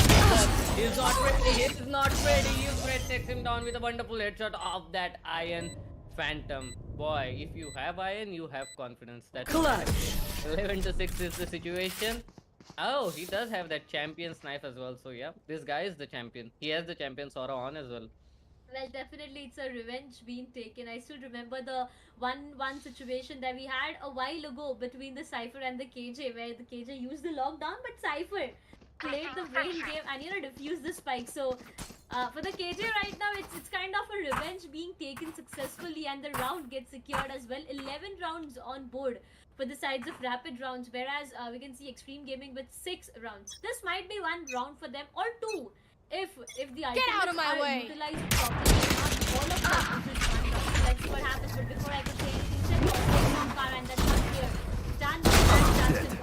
He's not ready. He's not ready. Uthred takes him down with a wonderful headshot of that Iron Phantom. Boy, if you have Iron, you have confidence. That's Clutch. 11-6 is the situation. Oh, he does have that champion's knife as well. So yeah, this guy is the champion. He has the champion Sora on as well. Well, definitely it's a revenge being taken. I still remember the one situation that we had a while ago between the Cypher and the KJ, where the KJ used the lockdown, but Cypher played the brain game and defused the spike. So for the KJ right now, it's kind of a revenge being taken successfully, and the round gets secured as well. 11 rounds on board for the sides of rapid rounds, whereas we can see Xtreme Gaming with 6 rounds. This might be 1 round for them or 2. If the out of my ultimates are way. utilized properly, not all of them is just 1 round. Let's see what happens. But before I could say anything, check out the car, and that's not here. Done and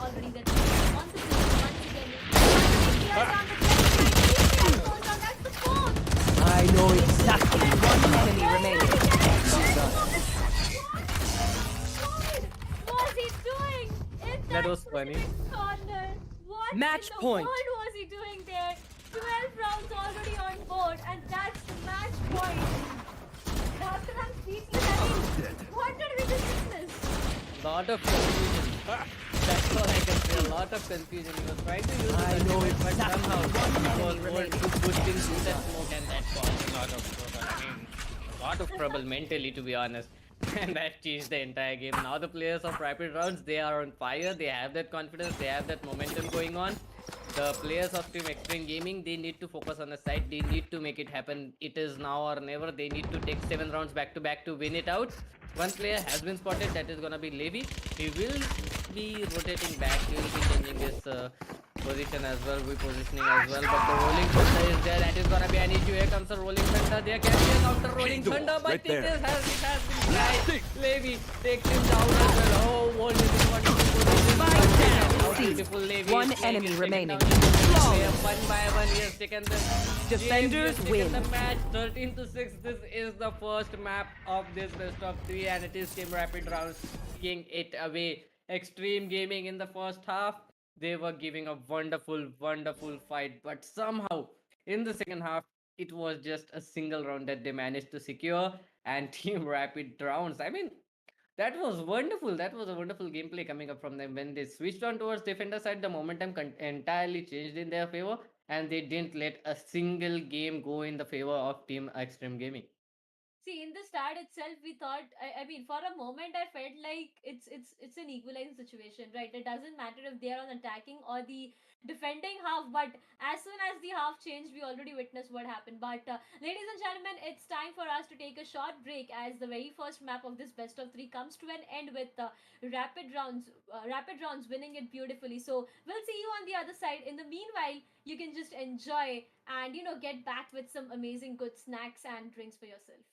already. That's on the field once again. That's the 4. know exactly. One enemy remaining. What was he doing in That that was funny. specific corner? What Match in the point. world was he doing there? 12 rounds already on board, and that's the match point. After I'm speechless, I mean, what did we just witness? Lot of confusion. That's all I can say. A lot of confusion. He was trying to use the I know ultimate, but exactly. somehow One it enemy was more remaining. too boosting through that smoke, and that caused a lot of trouble. I mean, a lot of trouble mentally, to be honest. And that changed the entire game. Now the players of Rapid Rounds, they are on fire. They have that confidence. They have that momentum going on. The players of Team Xtreme Gaming, they need to focus on the side. They need to make it happen. It is now or never. They need to take 7 rounds back to back to win it out. One player has been spotted. That is gonna be Levi. He will be rotating back. He will be changing his position as well, repositioning as well. But the rolling thunder is there. That is gonna be an issue. Here comes the rolling thunder. There can be a counter rolling Door, thunder, but right there. it has been tried. Levi takes him down as well. Oh, what is it? What is it? How beautiful Levi One is playing. enemy He's taken remaining. down each player one by one. He has taken the Defenders game. He has taken win. the match 13-6. This is the first map of this best of 3, and it is Team Rapid Rounds taking it away. Xtreme Gaming in the first half, they were giving a wonderful, wonderful fight, but somehow in the second half, it was just a single round that they managed to secure. And Team Rapid Rounds, I mean, that was wonderful. That was a wonderful gameplay coming up from them. When they switched on towards defender side, the momentum entirely changed in their favor, and they didn't let a single game go in the favor of Team Extreme Gaming. See, in the start itself, we thought. I mean, for a moment, I felt like it's an equalizing situation, right? It doesn't matter if they are on attacking or the defending half. But as soon as the half changed, we already witnessed what happened. But ladies and gentlemen, it's time for us to take a short break as the very first map of this best of three comes to an end with rapid rounds winning it beautifully. So we'll see you on the other side. In the meanwhile, you can just enjoy and get back with some amazing good snacks and drinks for yourself.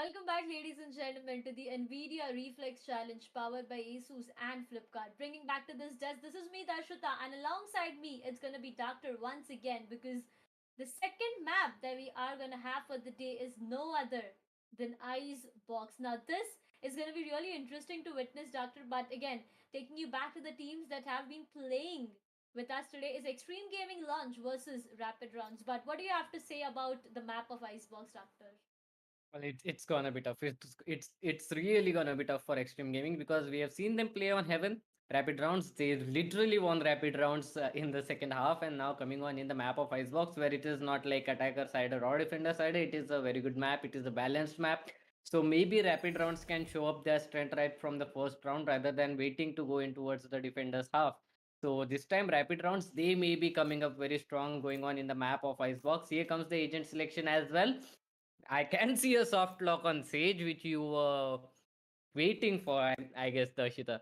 Welcome back, ladies and gentlemen, to the Nvidia Reflex Challenge powered by Asus and Flipkart. Bringing back to this desk, this is me, Darshita, and alongside me, it's gonna be Doctor once again because the second map that we are gonna have for the day is no other than Icebox. Now, this is gonna be really interesting to witness, Doctor, but again, taking you back to the teams that have been playing with us today is Xtreme Gaming Launch versus Rapid Rounds. But what do you have to say about the map of Icebox Raptor? Well, it's gonna be tough. It's really gonna be tough for Extreme Gaming because we have seen them play on Heaven Rapid Rounds. They literally won Rapid Rounds in the second half, and now coming on in the map of Icebox, where it is not like attacker side or defender side. It is a very good map. It is a balanced map. So maybe Rapid Rounds can show up their strength right from the first round rather than waiting to go in towards the defender's half. So this time, Rapid Rounds, they may be coming up very strong going on in the map of Icebox. Here comes the agent selection as well. I can see a soft lock on Sage, which you were waiting for, I guess, Darshita.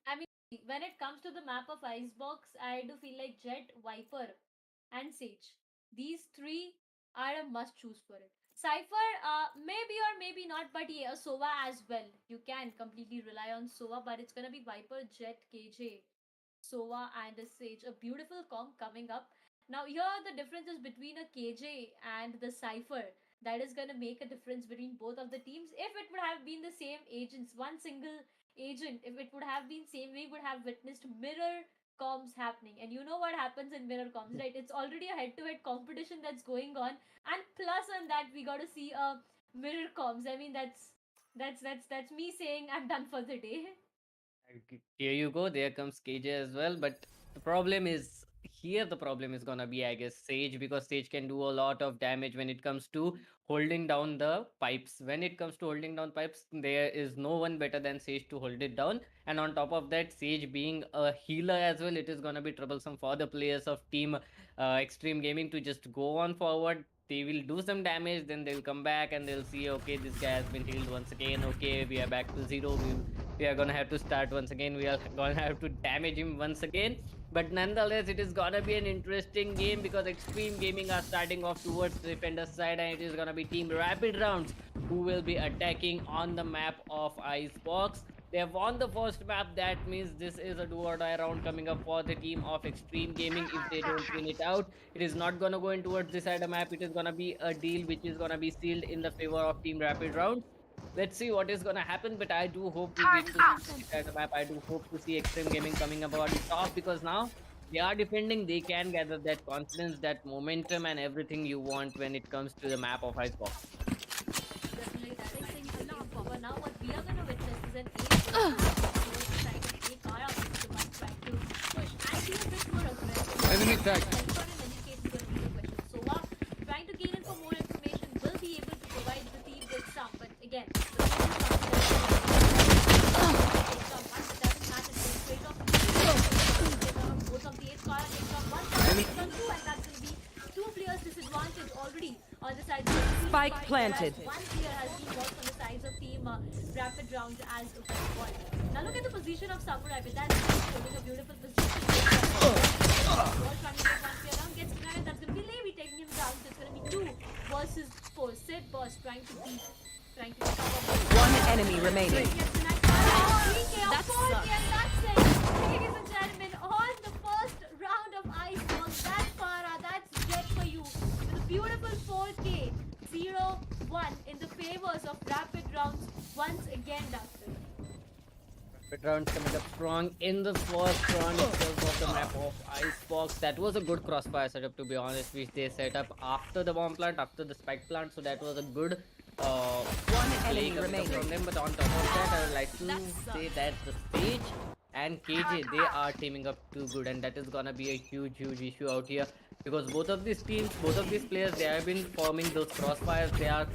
I mean, when it comes to the map of Icebox, I do feel like Jet, Viper, and Sage. These three are a must choose for it. Cypher, maybe or maybe not, but yeah, Sova as well. You can completely rely on Sova, but it's gonna be Viper, Jet, KJ, Sova, and a Sage. A beautiful comp coming up. Now, here the differences between a KJ and the Cypher. That is gonna make a difference between both of the teams. If it would have been the same agents, one single agent, if it would have been same, we would have witnessed mirror comms happening. And you know what happens in mirror comms, right? It's already a head-to-head competition that's going on, and plus on that, we got to see a mirror comms. I mean, that's me saying I'm done for the day. Here you go. There comes KJ as well. But the problem is here. The problem is gonna be, I guess, Sage because Sage can do a lot of damage when it comes to holding down the pipes. When it comes to holding down pipes, there is no one better than Sage to hold it down. And on top of that, Sage being a healer as well, it is gonna be troublesome for the players of Team Extreme Gaming to just go on forward. They will do some damage, then they'll come back and they'll see, okay, this guy has been healed once again. Okay, we are back to zero. We are gonna have to start once again. We are gonna have to damage him once again. But nonetheless, it is gonna be an interesting game because Extreme Gaming are starting off towards the defender side, and it is gonna be Team Rapid Rounds who will be attacking on the map of Icebox. They have won the first map. That means this is a do or die round coming up for the team of Extreme Gaming. If they don't win it out, it is not gonna go in towards this side of map. It is gonna be a deal which is gonna be sealed in the favor of Team Rapid Rounds. Let's see what is gonna happen, but I do hope we get to see this kind of map. I do hope to see Extreme Gaming coming up on top because now they are defending. They can gather that confidence, that momentum, and everything you want when it comes to the map of Icebox. Definitely, that is things looking forward. Now, what we are going to witness is an ace towards the side of A car up the one trying to push and be a bit more aggressive. Enemy tag. Cypher in any case is going to be the question. Sova trying to gain in for more information will be able to provide the team with some, but again, the focus on the doesn't matter. It's straight off both of the A car and it's on one side, it's on two, and that's going to be two players disadvantage already on the side of the team. Spike planted. One player has been worked on the sides of team Rapid Rounds as well. Now look at the position of Summer Rapid. That's showing a beautiful position. Ball trying to take one player down, gets denied. That's going to be Levi taking him down. So it's going to be 2 versus 4. Sid Boss trying to cover. One enemy remaining. That sucks. And that's it. Ladies and gentlemen, on the first round of Icebox, that's Farah, that's Jet for you. With a beautiful 4K 0-1 in the favors of Rapid Rounds once again, Dustin. Rapid Rounds coming up strong in the first round itself of the map of Icebox. That was a good crossfire setup, to be honest, which they set up after the bomb plant, after the spike plant. So that was a good One play enemy coming up remaining. from them. But on top of that, I would like to say that the Sage and KJ, they are teaming up too good, and that is gonna be a huge issue out here because both of these teams, both of these players, they have been forming those crossfires. They are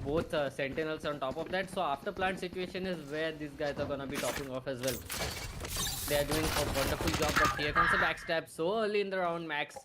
both sentinels on top of that. So after plant situation is where these guys are gonna be topping off as well. They are doing a wonderful job, but here comes a backstab so early in the round. Max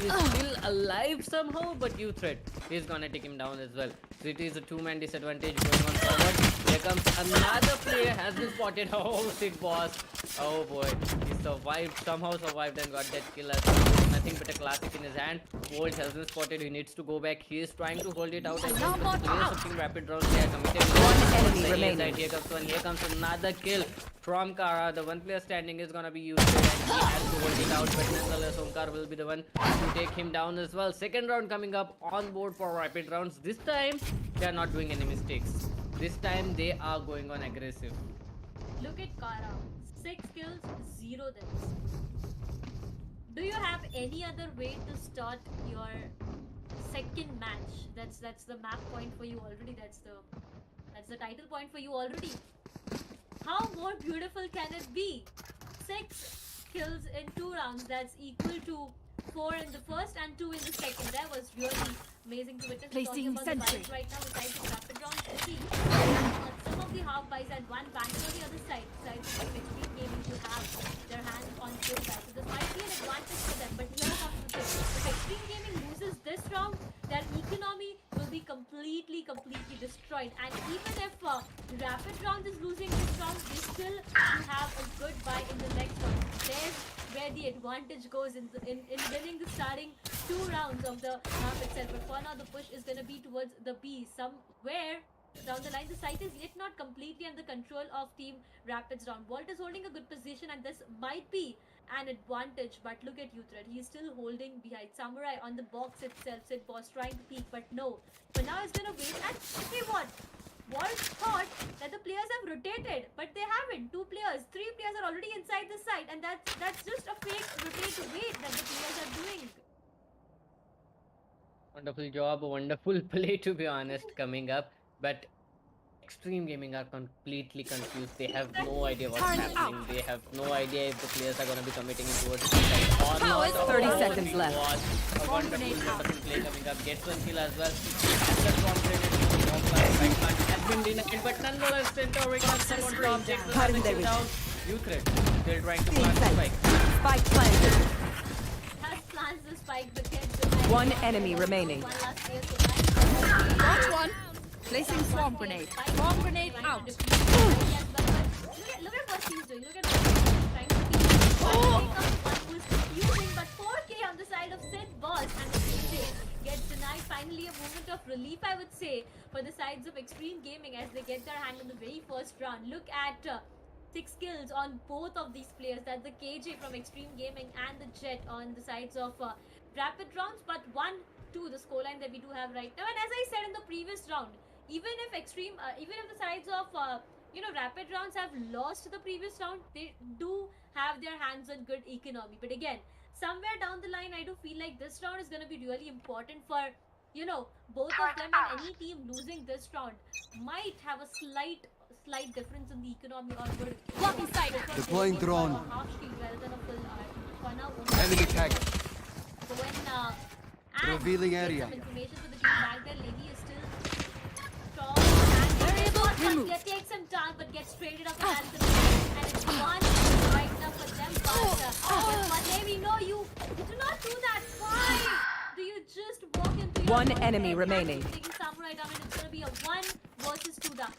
is still alive somehow, but you threat is gonna take him down as well. So it is a two-man disadvantage going on forward. Here comes another player, has been spotted. Oh, sick boss. Oh boy, he survived, somehow survived and got that kill as well. Nothing but a classic in his hand. Volt has been spotted, he needs to go back. He is trying to hold it out as well. But the players of Team Rapid Rounds, they are committed. One enemy The remaining. side. Here comes one, here comes another kill from Kara. The one player standing is gonna be used and he has to hold it out, but nonetheless Omkar will be the one to take him down as well. Second round coming up on board for Rapid Rounds. This time they are not doing any mistakes. This time they are going on aggressive. Look at Kara. 6 kills, 0 deaths. Do you have any other way to start your second match? That's the map point for you already. That's the title point for you already. How more beautiful can it be? 6 kills in 2 rounds. That's equal to 4 in the first and 2 in the second. That was really amazing to witness. We're talking Placing about the sentry. buys right now. Besides the rapid rounds, see some of the half buys at one bank on the other side. Besides the Xtreme Gaming to have their hands on kill guys. So this might be an advantage for them. But here comes the thing. If Xtreme Gaming loses this round, their economy will be completely destroyed. And even if rapid round is losing this round, they still have a good buy in the next round. There's where the advantage goes in winning the starting 2 rounds of the map itself. But for now, the push is gonna be towards the B. Somewhere down the line, the site is yet not completely under control of Team Rapids round. Walt is holding a good position, and this might be an advantage. But look at Uthred. He's still holding behind Samurai on the box itself. Sid was trying to peek, but no. For now, he's gonna wait. And see what? Walt thought that the players have rotated, but they haven't. 2 players, 3 players are already inside the site, and that's just a fake rotate wait that the players are doing. Wonderful job, wonderful play to be honest coming up, but Xtreme Gaming are completely confused. They have no idea what's Turn happening. out. They have no idea if the players are going to be committing towards the side or not. 30 Oh, seconds left. was a wonderful play coming up. Gets one kill as well. And the bomb grenade from the bomb blast right back has been denied, but nonetheless, Centauri comes up on top. Takes the Pardon kill the down. Uthred still trying to plant the spike. Spike planted. Has plans the spike, but gets denied. One enemy remaining. One last player tonight. Got one. Placing swarm grenade. Swarm grenade out. Look at what he's doing. Look at what he's trying to do. One was confusing, but 4K on the side of Sid Boss and CJ gets denied. Finally, a moment of relief, I would say, for the sides of Xtreme Gaming as they get their hand on the very first round. Look at 6 kills on both of these players. That's the KJ from Xtreme Gaming and the Jet on the sides of Rapid rounds. But 1-2, the scoreline that we do have right now. And as I said in the previous round, even if the sides of Rapid rounds have lost the previous round, they do have their hands on good economy. But again, somewhere down the line, I do feel like this round is going to be really important for both of them, and any team losing this round might have a slight difference in the economy or would Blocking sight. Deploying drone. a half shield rather than a full for now only Enemy tag. go and Revealing get area. some information to the team back there. Levy is still strong and variable removed. takes some time but gets traded up and it's one right now for them. But Levy, no, you do not do that. Why do you just walk into your One own enemy head? remaining. Taking Samurai down, and it's gonna be a 1 versus 2 down.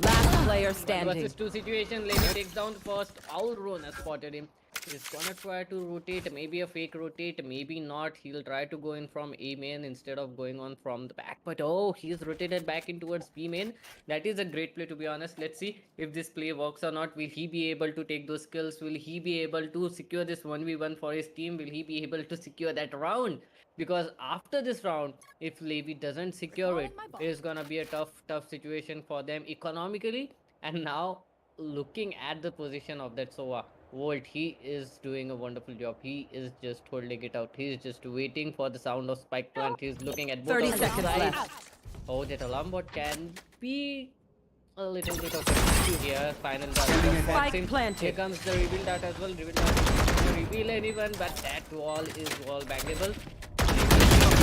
Last player 1 standing. versus 2 situation. Levy takes down the first. Alron has spotted him. He's gonna try to rotate, maybe a fake rotate, maybe not. He'll try to go in from A main instead of going on from the back. But oh, he's rotated back in towards B main. That is a great play, to be honest. Let's see if this play works or not. Will he be able to take those kills? Will he be able to secure this 1v1 for his team? Will he be able to secure that round? Because after this round, if Levy doesn't secure it, it's gonna be a tough situation for them economically. And now, looking at the position of that Sova, Volt, he is doing a wonderful job. He is just holding it out. He is just waiting for the sound of spike plant. He's looking at both 30 of the seconds sides. left. Oh, that alarm bot can be a little bit of an issue here. Final dart. Spike planted. Here comes the reveal dart as well. Reveal dart is not going to reveal anyone, but that wall is wall bangable.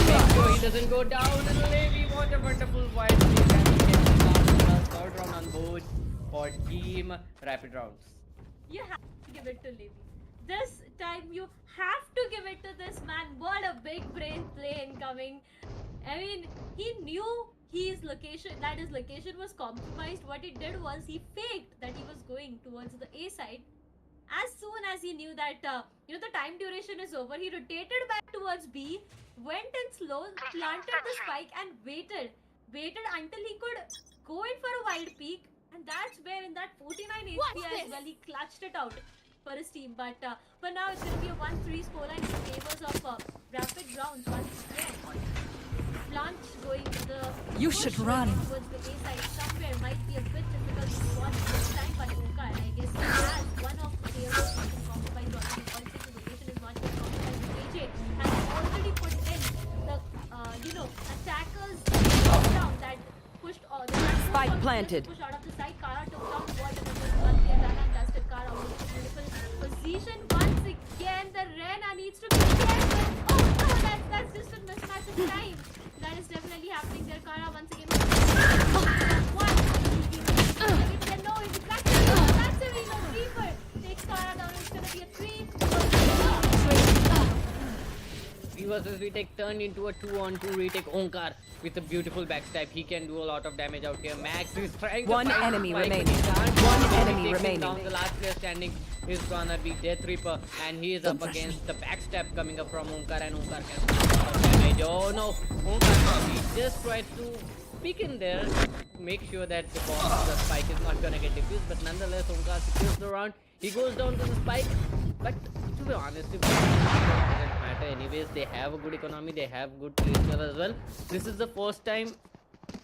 Make sure he doesn't go down. And Levy, what a wonderful fight. He can get the third round on board for Team Rapid Rounds. You have to give it to Levy. This time you have to give it to this man. What a big brain play incoming. I mean, he knew his location was compromised. What he did was he faked that he was going towards the A side. As soon as he knew that the time duration is over, he rotated back towards B, went in slow, planted the spike and waited until he could go in for a wild peek. And that's where in that 49 HP as well, he clutched it out for his team. But for now, it's going to be a 1-3 scoreline in favors of Rapid Rounds once again. plant going to the You push should going run. towards the A side somewhere might be a bit difficult to watch this time, but Oka, and I guess he has one of the players who can compromise already. All six rotation is not just compromised with AJ, has already put in the attackers down that pushed all the Spike planted. push out of the side. Kara took down what and it was one clear done and dusted. Kara was in a beautiful position once again. The Rena needs to be careful. Oh no, that's just a mismatch of time. That is definitely happening there. Kara once again. One. No, it's that's a reload. Reaper takes Kara down. It's gonna be a 3 versus retake turned into a 2-on-2 retake. Onkar with a beautiful backstab. He can do a lot of damage out here. Max is trying to One fight enemy Spike, but remaining. he can't. One He's enemy taking remaining. Down. The last player standing is gonna be Death Reaper, and he is up against the backstab coming up from Onkar, and Onkar can do a lot of damage. Oh no, Onkar, he just tried to peek in there, make sure that the spike is not gonna get defused, but nonetheless Onkar secures the round. He goes down to the spike, but to be honest, it doesn't matter anyways. They have a good economy, they have good playstyle as well. This is the first time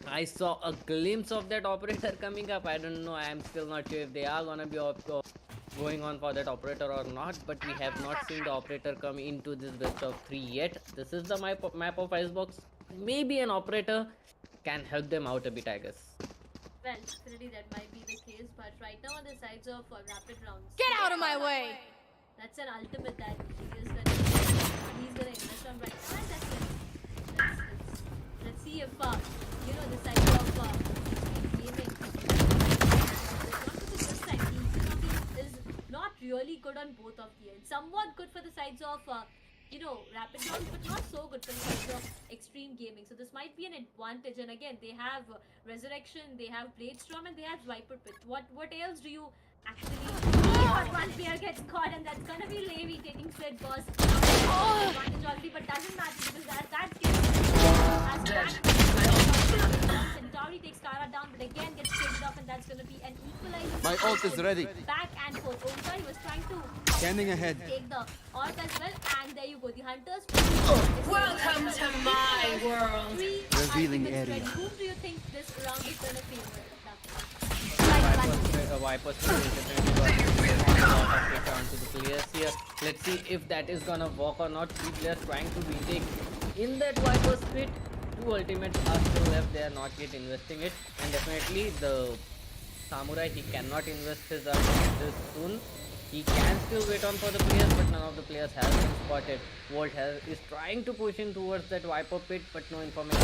I saw a glimpse of that operator coming up. I don't know, I am still not sure if they are gonna be going on for that operator or not, but we have not seen the operator come into this best of 3 yet. This is the map of Icebox. Maybe an operator can help them out a bit, I guess. Well, definitely that might be the case, but right now on the sides of rapid rounds. Get out of my way! That's an ultimate that he's gonna invest on right now, and that's it. Let's see if the sides of Xtreme Gaming. Not to this side, the economy is not really good on both of the ends. Somewhat good for the sides of rapid rounds, but not so good for the sides of Xtreme Gaming. So this might be an advantage. And again, they have Resurrection, they have Bladestorm, and they have Viper Pit. What else do you actually see? But one player gets caught, and that's gonna be Levi taking Sid boss. Advantage already, but doesn't matter because that gets Centauri takes Kara down, but again gets traded off, and that's gonna be an equalizer. My ult is ready. Back and forth. Onkar, he was trying to Scanning ahead. take the ult as well, and there you go. The hunters. Welcome to my world. Revealing Ultimates area. ready. Whom do you think this round is gonna favor? Viper's Spirit is definitely going to a lot of pressure onto the players here. Let's see if that is gonna work or not. Three players trying to retake in that Viper's Spirit. Two ultimates are still left. They are not yet investing it, and definitely the Samurai, he cannot invest his ultimate this soon. He can still wait on for the players, but none of the players have been spotted. Volt is trying to push in towards that Viper Pit, but no information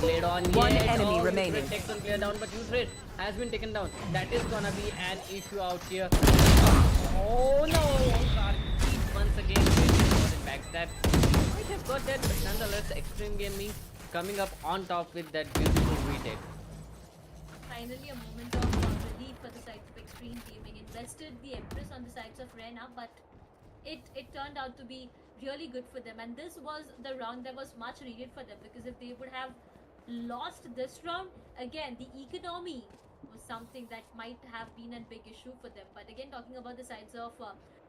laid on yet. One enemy remaining. Takes one player down, but Utrecht has been taken down. That is gonna be an issue out here. Oh no! Once again, backstab. Might have got that, but nonetheless, Xtreme Gaming coming up on top with that beautiful retake. Finally, a moment of relief for the sides of Xtreme Gaming. Invested the Empress on the sides of Rena, but it turned out to be really good for them. And this was the round that was much needed for them, because if they would have lost this round, again, the economy was something that might have been a big issue for them. But again, talking about the sides of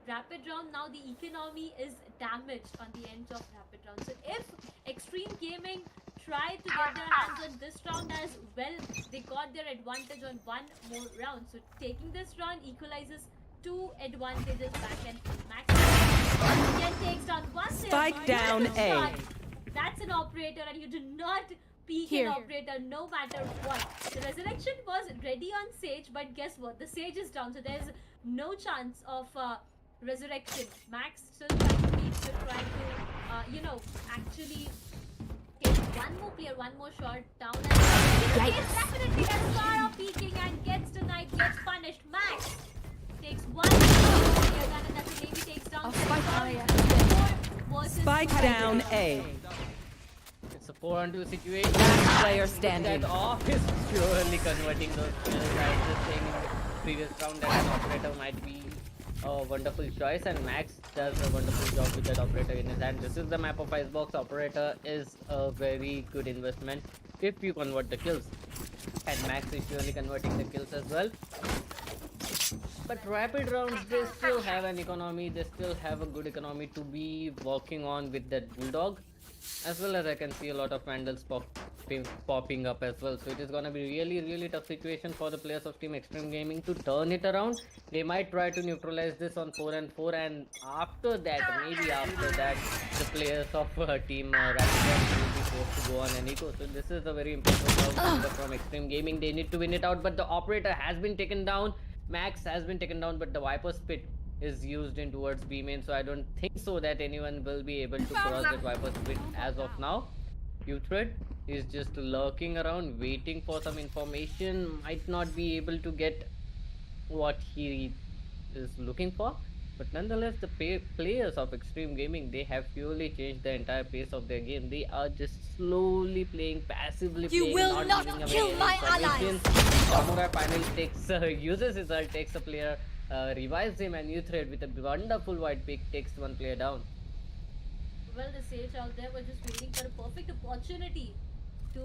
rapid round, now the economy is damaged on the end of rapid round. So if Xtreme Gaming try to get their hands on this round as well, they got their advantage on one more round. So taking this round equalizes two advantages back, and Max again takes down one player. Spike down That's A. shot. That's an operator, and you do not peek an operator no matter what. The resurrection was ready on Sage, but guess what? The Sage is down, so there's no chance of resurrection. Max still trying to peek, still trying to actually get one more player, one more shot down, and it's definitely that Kara peeking and gets denied, gets punished. Max takes one player down, and that's a Navy takes down. Spike down A. It's a 4-on-2 situation. Last player standing. That off is surely converting those skills. I was just saying in the previous round that an operator might be a wonderful choice, and Max does a wonderful job with that operator in his hand. This is the map of Icebox. Operator is a very good investment if you convert the kills, and Max is surely converting the kills as well. But rapid rounds, they still have an economy, they still have a good economy to be working on with that Bulldog. As well as I can see a lot of vandals popping up as well. So it is gonna be really tough situation for the players of Team Xtreme Gaming to turn it around. They might try to neutralize this on 4 and 4, and maybe after that, the players of Team Rapid will be forced to go on an eco. So this is a very important round from Xtreme Gaming. They need to win it out, but the operator has been taken down. Max has been taken down, but the Viper's Pit is used in towards B main, so I don't think so that anyone will be able to cross that Viper's Pit as of now. Uthred is just lurking around, waiting for some information, might not be able to get what he is looking for. But nonetheless, the players of Xtreme Gaming, they have purely changed the entire pace of their game. They are just slowly playing, passively You playing, will not giving away kill any my information. Samurai finally uses his ult, takes a player, revives him, and Uthred with a wonderful white pick takes one player down. Well, the Sage out there were just waiting for a perfect opportunity to,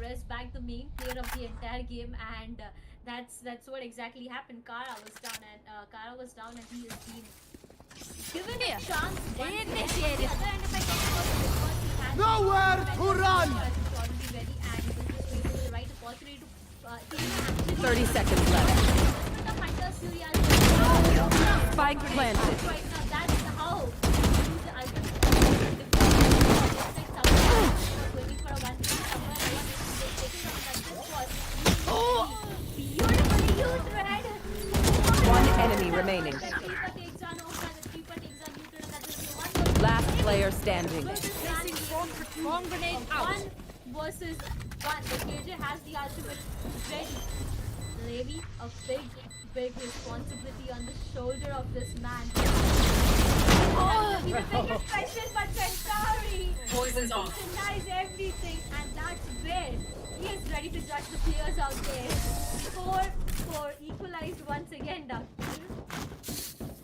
rest back the main player of the entire game, and that's what exactly happened. Kara was down, and he is being given a chance. Initiated. The other end, if I talk about it, because he had Nowhere to run! He's already ready, and he was just waiting for the right opportunity to. 30 seconds left. The Hunter's Fury as Spike planted. right now, that's how. One enemy remaining. Last player standing. Bomb grenade out. 1 versus 1. The KJ has the ultimate ready. Levi, a big responsibility on the shoulder of this man. He's a big expression, but Centauri Poison's off. denies everything, and that's where he is ready to judge the players out there. 4-4 equalized once again, Doug.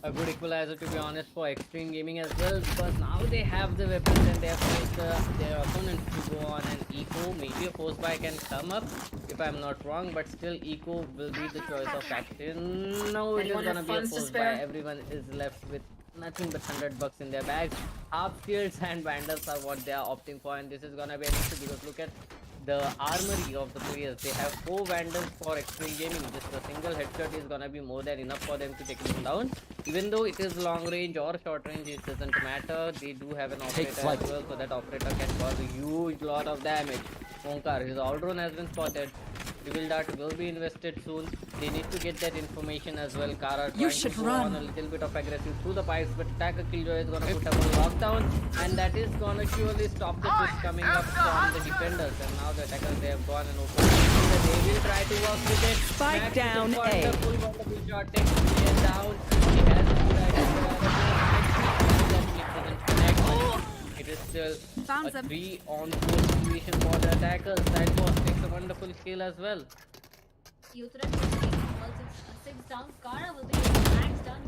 A good equalizer, to be honest, for Xtreme Gaming as well, because now they have the weapons and they have forced their opponents to go on an eco. Maybe a force buy can come up, if I'm not wrong, but still eco will be the choice of action. No, it is gonna be a force buy. Everyone is left with nothing but $100 in their bags. Half shields and vandals are what they are opting for, and this is gonna be an issue because look at the armory of the players. They have 4 vandals for Xtreme Gaming. Just a single headshot is gonna be more than enough for them to take them down. Even though it is long range or short range, it doesn't matter. They do have an operator as well, so that operator can cause a huge lot of damage. Onkar, his all drone has been spotted. Reveal Dart will be invested soon. They need to get that information as well. Kara trying to go on a little bit of aggressive through the pipes, but Attacker Killjoy is gonna put up a lockdown, and that is gonna surely stop the push coming up from the defenders. And now the attackers, they have gone and opened. They will try to work with it. Spike Max down with A. wonderful shot, takes the player down. He has a good idea. It is still a 3-on-4 situation for the attackers. Icebox takes a wonderful kill as well. Uthred will take all 6 down. Kara will be Max down.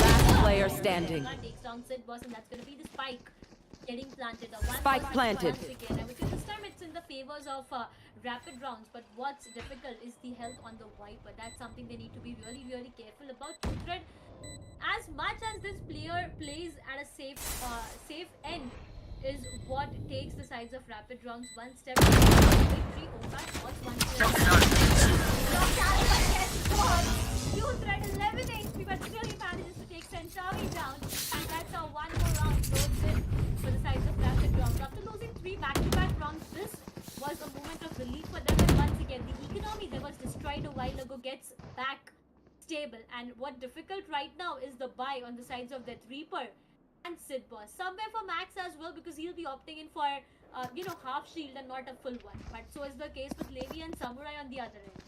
Last player standing. Takes down Sid Boss, and that's going to be the spike getting planted. Spike planted. Again. Because this time it's in the favors of rapid rounds, but what's difficult is the health on the Viper. That's something they need to be really careful about. Uthred, as much as this player plays at a safe end, is what takes the sides of rapid rounds one step closer to victory. Uthred 11 HP, but still he manages to take Centauri down, and that's how one more round loads in for the sides of rapid rounds. After losing 3 back-to-back rounds, this was a moment of relief for them, and once again the economy that was destroyed a while ago gets back stable. And what difficult right now is the buy on the sides of that Reaper and Sid Boss. Somewhere for Max as well, because he'll be opting in for half shield and not a full one. But so is the case with Levi and Samurai on the other end.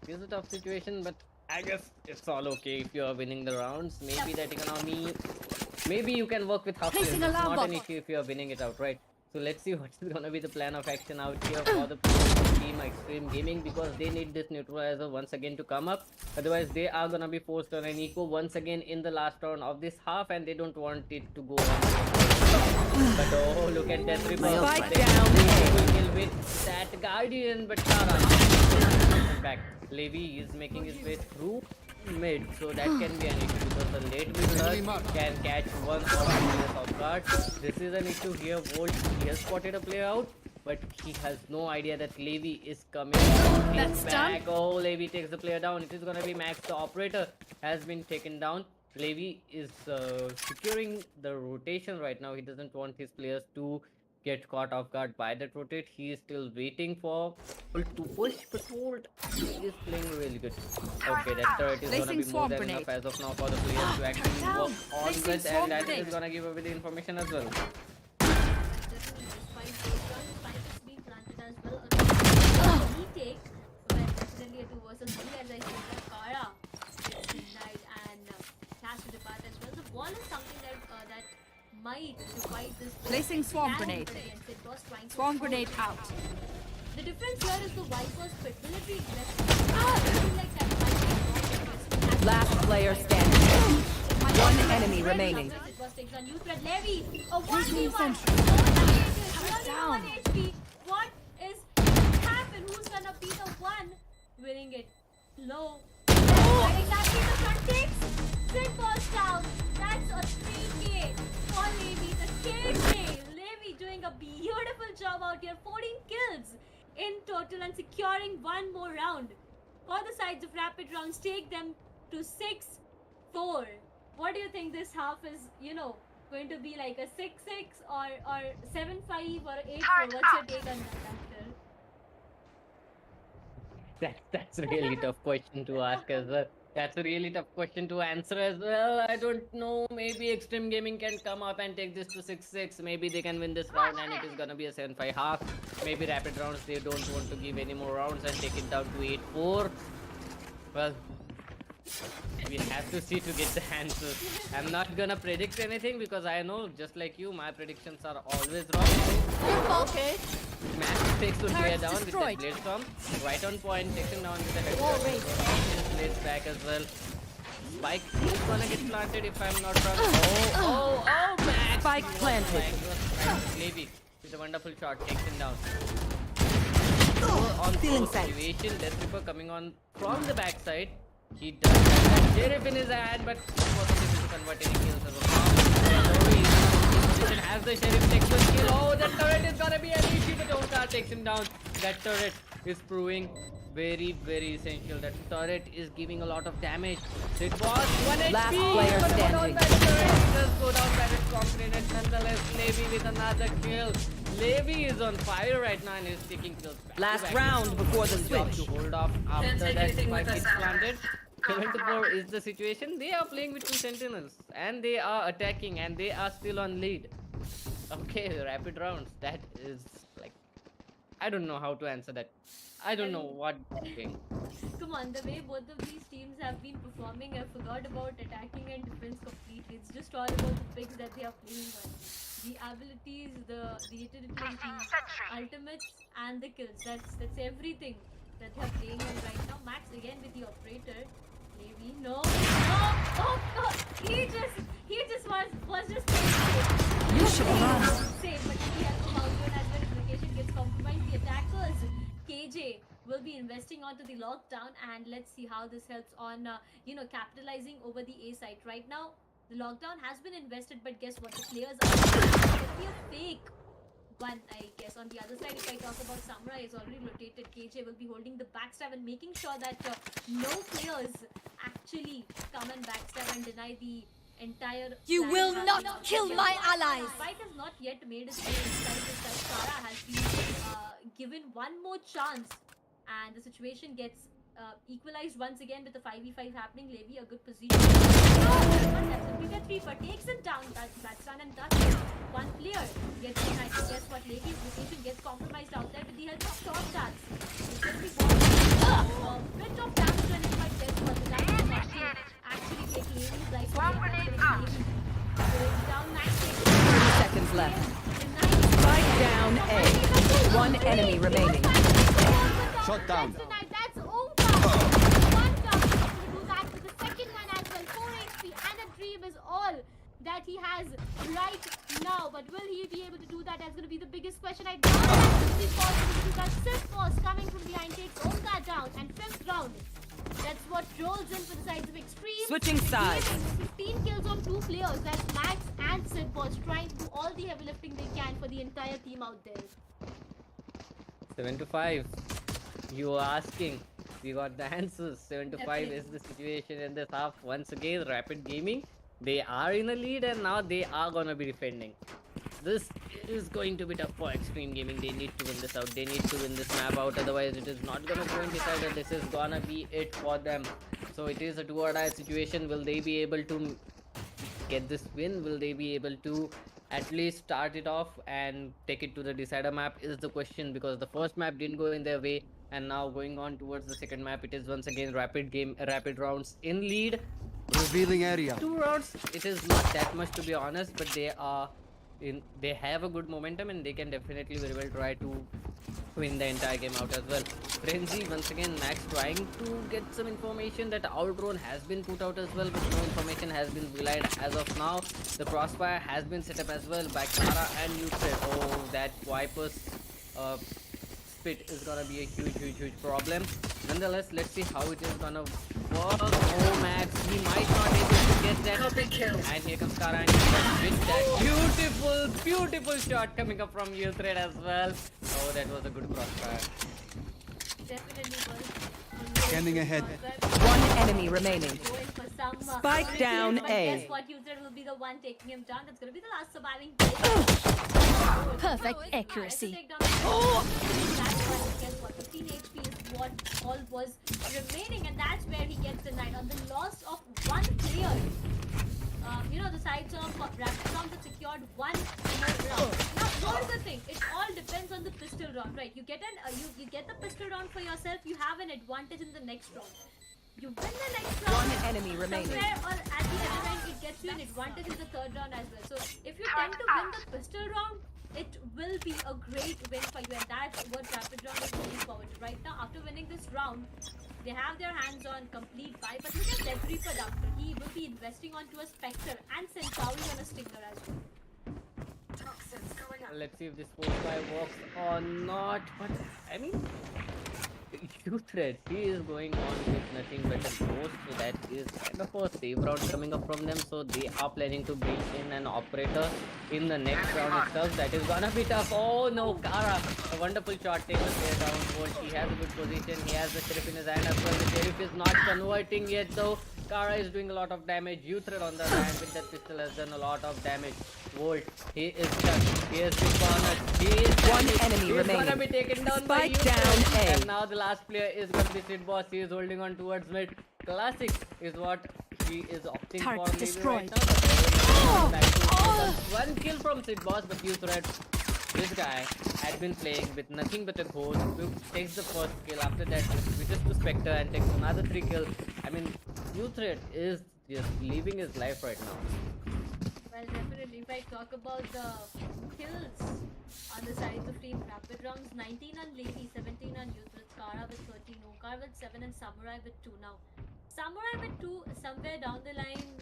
It's a tough situation, but I guess it's all okay if you are winning the rounds. Maybe that economy, maybe you can work with half shield. It's not an issue if you are winning it outright. So let's see what is gonna be the plan of action out here for the team Xtreme Gaming, because they need this neutralizer once again to come up. Otherwise, they are gonna be forced on an eco once again in the last round of this half, and they don't want it to go on. But oh, look at that Reaper. Spike down. Kill with that Guardian, but Tara back. Levi is making his way through. mid, so that can be an issue because the late midler can catch one or two players off guard. This is an issue here. Volt, he has spotted a player out, but he has no idea that Levi is coming. That's Back. Oh, Levi takes the player down. It is gonna be Max. The operator has been taken down. Levi is securing the rotation right now. He doesn't want his players to get caught off guard by that rotate. He is still waiting for Volt to push, but Volt is playing really good. Okay, that turret is gonna Placing be more swarm than grenade. enough as of now for the players to actually work on Placing with, swarm and that grenade. is gonna give away the information as well. Definitely, despite those guns, spike is being planted as well. A retake, but accidentally a 2 versus 3 as I said that Kara gets denied and has to depart as well. The wall is something that might fight this. Placing swarm And grenade. against it was trying to Swarm hold grenade it. out. The difference here is the Viper's pit. Will it be aggressive? I feel like that might be more aggressive. Last player standing. One enemy remaining. It was taken on you, Fred Levy. A 1v1. Down. 1 HP. What is happened? Who's gonna be the one winning it? Low. Exactly the front takes. Sid falls down. That's a 3K for Levy. The KJ. Levy doing a beautiful job out here. 14 kills in total and securing one more round. For the sides of rapid rounds, take them to 6-4. What do you think this half is, going to be like a 6-6 or 7-5 or 8-4? What's your take on that, Doctor? That's a really tough question to ask as well. That's a really tough question to answer as well. I don't know. Maybe Xtreme Gaming can come up and take this to 6-6. Maybe they can win this round and it is gonna be a 7-5 half. Maybe rapid rounds, they don't want to give any more rounds and take it down to 8-4. Well, we have to see to get the answers. I'm not gonna predict anything because I know, just like you, my predictions are always wrong. Okay. Max takes the player Turret down with destroyed. the blade storm. Right on point, takes him down with the headshot. Blades back as well. Spike is gonna get planted if I'm not wrong. Oh, Max! Spike planted. Levy with a wonderful shot takes him down. On Feeling close sight. situation, Death Ripper coming on from the backside. He does have that sheriff in his hand, but he wasn't able to convert any kills as of now. Position has the sheriff takes the kill. Oh, that turret is gonna be an issue, but Omkar takes him down. That turret is proving very, very essential. That turret is giving a lot of damage. It was 1 HP. Last player but standing. That turret does go down by the strong grenade. Nonetheless, Levy with another kill. Levy is on fire right now and is taking kills back. Last round before the Job switch. to hold off after that spike gets planted. 7-4 is the situation. They are playing with 2 sentinels and they are attacking and they are still on lead. Okay, rapid rounds. That is like, I don't know how to answer that. I don't know what. Okay. Come on, the way both of these teams have been performing, I forgot about attacking and defense completely. It's just all about the picks that they are playing on. The abilities, the utilities, the ultimates, and the kills. That's everything that they are playing on right now. Max again with the operator. Maybe no. Oh God! He just was just safe. You should run. Safe, but he has come out good as well. Replication gets compromised. The attackers, KJ, will be investing onto the lockdown, and let's see how this helps on capitalizing over the A site. Right now, the lockdown has been invested, but guess what? The players are it'll be a fake one, I guess. On the other side, if I talk about Samurai, is already rotated. KJ will be holding the backstab and making sure that no players actually come and backstab and deny the entire. You plan will has not been kill taken. my allies. Spike has not yet made his way inside this side. Kara has been given one more chance, and the situation gets equalized once again with the 5v5 happening. Levy a good position. That's a 3, takes him down. That's done and done. One player gets behind. Guess what? Levy's rotation gets compromised out there with the help of short darts. A bit of damage when it might guess what the damage actually take Levy's life. Going down Max. 30 seconds left. Spike down A. One enemy remaining. Shot down. That's Omkar. One down. To do that with the second one as well. 4 HP and a dream is all that he has right now. But will he be able to do that? That's going to be the biggest question. I doubt that it's possible because Sith Force coming from behind takes Omkar down. And 5th round. That's what drove rolls in for the sides of Xtreme. Switching sides. 15 kills on 2 players. That's Max and Sidboss trying to do all the heavy lifting they can for the entire team out there. 7 to 5. You are asking. We got the answers. 7 to 5 is the situation in this half. Once again, Rapid Gaming. They are in a lead and now they are gonna be defending. This is going to be tough for Xtreme Gaming. They need to win this out. They need to win this map out. Otherwise, it is not gonna go in decider. This is gonna be it for them. So it is a do or die situation. Will they be able to get this win? Will they be able to at least start it off and take it to the decider map is the question, because the first map didn't go in their way, and now going on towards the second map, it is once again rapid rounds in lead. Revealing area. 2 rounds, it is not that much to be honest, but they have a good momentum and they can definitely very well try to win the entire game out as well. Frenzy, once again, Max trying to get some information that our drone has been put out as well, but no information has been relayed as of now. The crossfire has been set up as well by Kara and Utrecht. Oh, that Viper's spit is gonna be a huge problem. Nonetheless, let's see how it is gonna work. Oh, Max, he might not be able to get that. And here comes Kara and with that beautiful shot coming up from Utrecht as well. Oh, that was a good crossfire. Definitely was. Scanning ahead. One enemy remaining. Going for some, Spike down but A. guess what? User will be the one taking him down. That's going to be the last surviving player. Perfect accuracy. That's what, guess what? 15 HP is what all was remaining, and that's where he gets denied. On the loss of one player, the sides of Rapid Round have secured one more round. Now, here's the thing. It all depends on the pistol round, right? You get you get the pistol round for yourself. You have an advantage in the next round. You win the next round. One enemy remaining. Somewhere or at the other end, it gets you an advantage in the third round as well. So if you tend to win the pistol round, it will be a great win for you, and that's what Rapid Round is looking forward to. Right now, after winning this round, they have their hands on complete buy. But look at Dead Reproductor. He will be investing onto a Spectre and Centauri on a Stinger as well. Let's see if this 4-5 works or not. But I mean, Utrecht, he is going on with nothing but a ghost, so that is kind of a save round coming up from them. So they are planning to bring in an operator in the next round itself. That is gonna be tough. Oh no, Kara, a wonderful shot taken there downward. He has a good position. He has the sheriff in his hand as well. The sheriff is not converting yet though. Kara is doing a lot of damage. Utrecht on the other hand with that pistol has done a lot of damage. Volt, he is stuck. He has been cornered. He is One enemy He's remaining. gonna be taken down by Spike Utrecht. down A. And now the last player is gonna be Sidboss. He is holding on towards mid. Classic is what he is opting Target for maybe destroyed. right now. Back to one kill from Sidboss, but Utrecht, this guy had been playing with nothing but a ghost. Takes the first kill. After that, switches to Spectre and takes another 3 kills. I mean, Utrecht is just living his life right now. Well, definitely. If I talk about the kills on the sides of Team Rapid Rounds, 19 on Lady, 17 on Utrecht, Kara with 13, Okar with 7, and Samurai with 2. Now, Samurai with 2, somewhere down the line,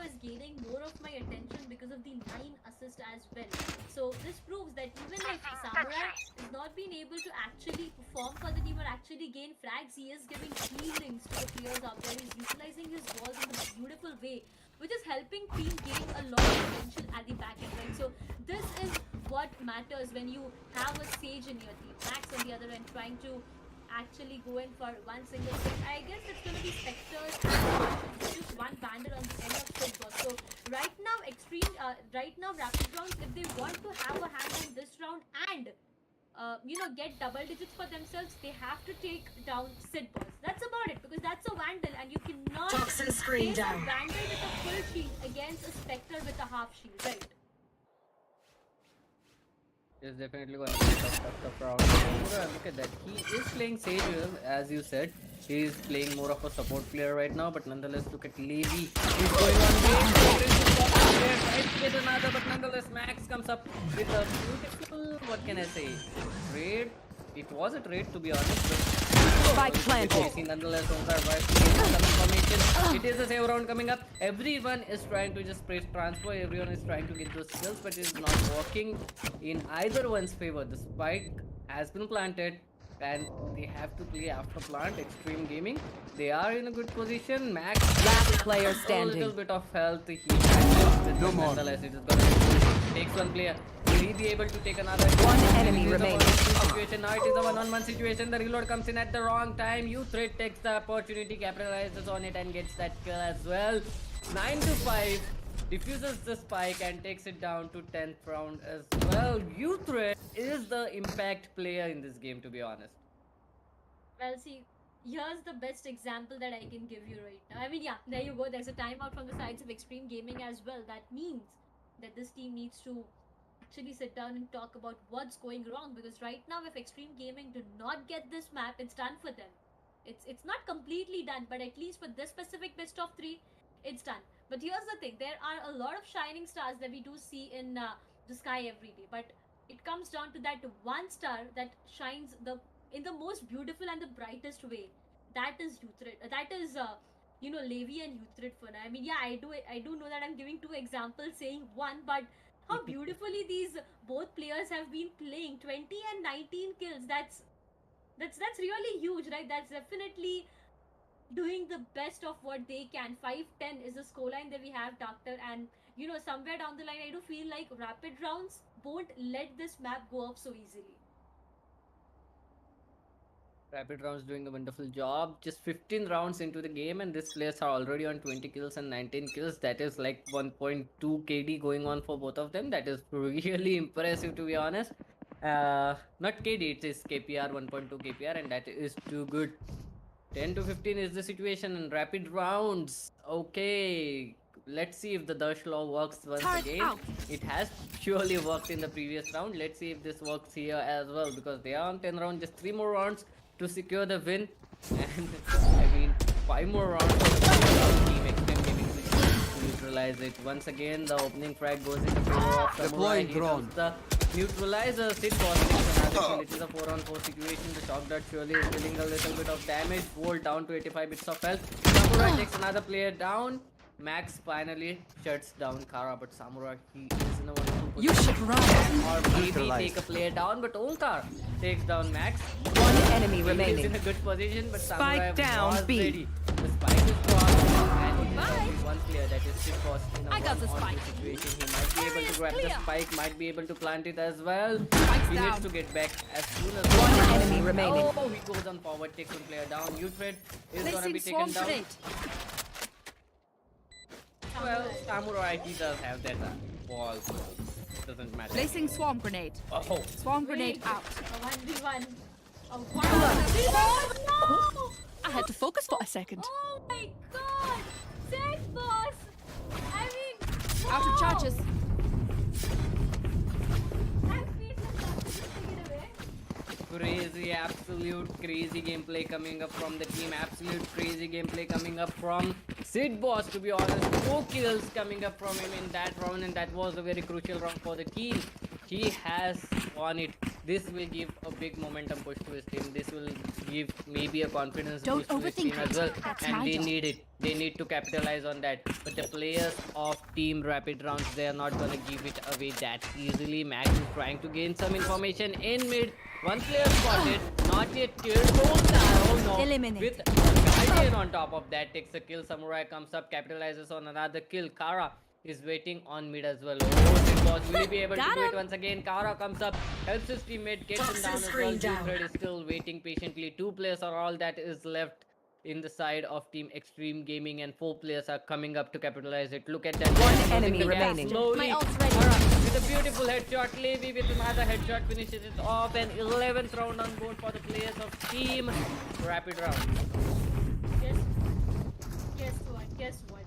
is gaining more of my attention because of the 9 assist as well. So this proves that even if Samurai has not been able to actually perform for the team or actually gain frags, he is giving healings to the players out there. He's utilizing his balls in a beautiful way, which is helping team gain a lot of potential at the back end, right? So this is what matters when you have a Sage in your team. Max on the other end trying to actually go in for one single thing. I guess it's going to be Spectres and just one Bandit on the end of Flipkart. So right now, right now Rapid Rounds, if they want to have a hand in this round and get double digits for themselves, they have to take down Sidboss. That's about it, because that's a Vandal, and you cannot face a Vandal with a full shield against a Spectre with a half shield, right? It's definitely going to be a tough round. Look at that. He is playing Sage, as you said. He is playing more of a support player right now, but nonetheless, look at Levy. He's going on tries to get another, but nonetheless, Max comes up with a beautiful, what can I say, trade. It was a trade, to be honest, but Spike planted. nonetheless, some information. It is a save round coming up. Everyone is trying to just press transfer. Everyone is trying to get those kills, but it is not working in either one's favor. The spike has been planted. and they have to play after plant. Extreme Gaming, they are in a good position. Max, Last player a little standing. bit of health. He has it, No but more. nonetheless, it is going to be pushed. Takes one player. Will he be able to take another? One enemy It is a remaining. 1v2 situation. Now it is a 1-on-1 situation. The reload comes in at the wrong time. Thread takes the opportunity, capitalizes on it, and gets that kill as well. 9-5. Diffuses the spike and takes it down to 10th round as well. Thread is the impact player in this game, to be honest. Well, see, here's the best example that I can give you right now. I mean, yeah, there you go. There's a timeout from the sides of Extreme Gaming as well. That means that this team needs to actually sit down and talk about what's going wrong, because right now, if Extreme Gaming do not get this map, it's done for them. It's not completely done, but at least for this specific best of 3, it's done. But here's the thing: there are a lot of shining stars that we do see in the sky every day, but it comes down to that one star that shines in the most beautiful and the brightest way. That is Uthred. That is Levi and Uthred for now. I mean, yeah, I do know that I'm giving 2 examples, saying one, but how beautifully these both players have been playing. 20 and 19 kills. That's really huge, right? That's definitely doing the best of what they can. 5-10 is the scoreline that we have, Doctor, and somewhere down the line, I do feel like Rapid Rounds won't let this map go up so easily. Rapid Rounds doing a wonderful job. Just 15 rounds into the game, and these players are already on 20 kills and 19 kills. That is like 1.2 KD going on for both of them. That is really impressive, to be honest. Not KD, it is KPR, 1.2 KPR, and that is too good. 10 to 15 is the situation in Rapid Rounds. Okay, let's see if the Dash Law works once Turret again. out. It has surely worked in the previous round. Let's see if this works here as well, because they are on 10 rounds, just 3 more rounds to secure the win. And I mean, 5 more rounds for the team Xtreme Gaming to neutralize it. Once again, the opening frag goes into favor of Samurai. Deploying He drone. does the neutralizer. Sid Boss takes another kill. It is a 4-on-4 situation. The shock dart surely is dealing a little bit of damage. Volt down to 85 bits of health. Samurai takes another player down. Max finally shuts down Kara, but Samurai, he is in a wonderful position. You should run. Or maybe take a player down, but Onkar takes down Max. One enemy He is remaining. in a good position, but Spike Samurai down, was B. ready. The spike is crossed, and it is only one player, that is Sid Boss, in a I got the 1-on-2 spike. situation. He might be able to grab the spike, might be able to plant it as well. Spike's He needs down. to get back as soon as One possible. enemy remaining. Oh, he goes on forward, takes one player down. Uthred is gonna Placing be swarm taken down. grenade. Well, Samurai, he does have that wall, so it doesn't matter. Placing swarm grenade. Oh, Swarm grenade out. A 1v1. A 1v1. No! I had to focus for a second. Oh my god! Sid Boss! I mean, Out of no! charges. That feels like just take it away. crazy, absolute crazy gameplay coming up from the team. Absolute crazy gameplay coming up from Sid Boss, to be honest. 4 kills coming up from him in that round, and that was a very crucial round for the team. He has won it. This will give a big momentum push to his team. This will give maybe a confidence Don't boost to his team overthink as well. it. That's And my they job. need it. They need to capitalize on that. But the players of Team Rapid Rounds, they are not gonna give it away that easily. Max is trying to gain some information in mid. One player spotted, not yet killed. Oh no! Eliminate. With Guardian on top of that, takes a kill. Samurai comes up, capitalizes on another kill. Kara is waiting on mid as well. Oh, Sid Boss, will he be able to Got do it him. once again? Kara comes up, helps his teammate, gets him down as well. Uthred is still waiting patiently. 2 players are all that is left in the side of Team Xtreme Gaming, and 4 players are coming up to capitalize it. Look at that. One Closing enemy the gap remaining. slowly. My ult's ready. Kara with a beautiful headshot. Levi with another headshot finishes it off. And 11th round on board for the players of Team Rapid Round. Guess what?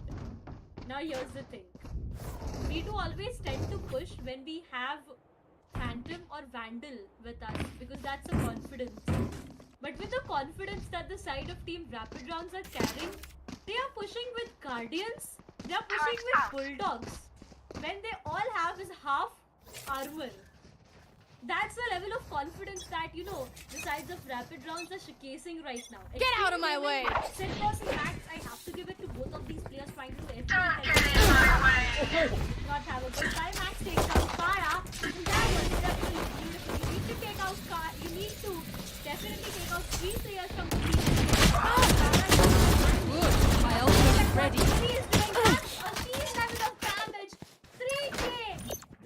Now here's the thing. We do always tend to push when we have Phantom or Vandal with us, because that's a confidence. But with the confidence that the side of Team Rapid Rounds are carrying, they are pushing with Guardians, they are pushing with Bulldogs, when they all have is half armor. That's the level of confidence that, the sides of Rapid Rounds are showcasing right now. Get out of my way. Sid Boss and Max, I have to give it to both of these players trying to do everything. Not have a good time. Max takes out Kara. And that was definitely beautiful. You need to take out Kara. You need to definitely three players from the team. Good. My ultimate is ready. She is doing that. She's level of damage. 3K.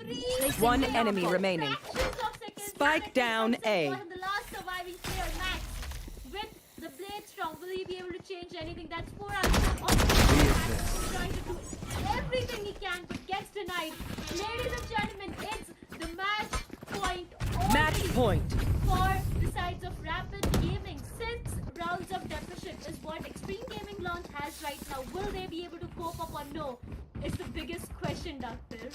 3K. One enemy remaining. Fractions of seconds. Spike And it down comes in A. for the last surviving player, Max. With the blade strong, will he be able to change anything? That's 4 out of trying to do everything he can, but gets denied. Ladies and gentlemen, it's the match point Match already point. for the sides of Rapid Gaming. 6 rounds of deficit is what Xtreme Gaming launch has right now. Will they be able to cope up or no? It's the biggest question, Doctor.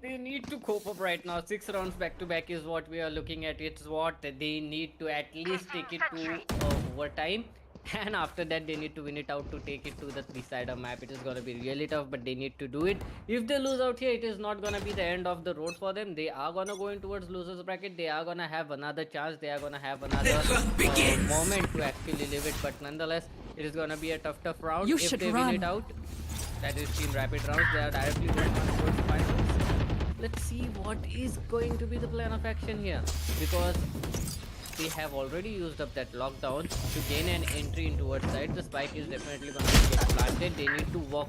They need to cope up right now. 6 rounds back to back is what we are looking at. It's what they need to at least take it to overtime. And after that, they need to win it out to take it to the 3-sider map. It is gonna be really tough, but they need to do it. If they lose out here, it is not gonna be the end of the road for them. They are gonna go in towards losers bracket. They are gonna have another chance. They are gonna have another moment to actually live it. But nonetheless, it is gonna be a tough round. You If should they win run. it out, that is Team Rapid rounds. They are directly going on towards the finals. Let's see what is going to be the plan of action here, because they have already used up that lockdown to gain an entry in towards side. The spike is definitely going to get planted. They need to walk.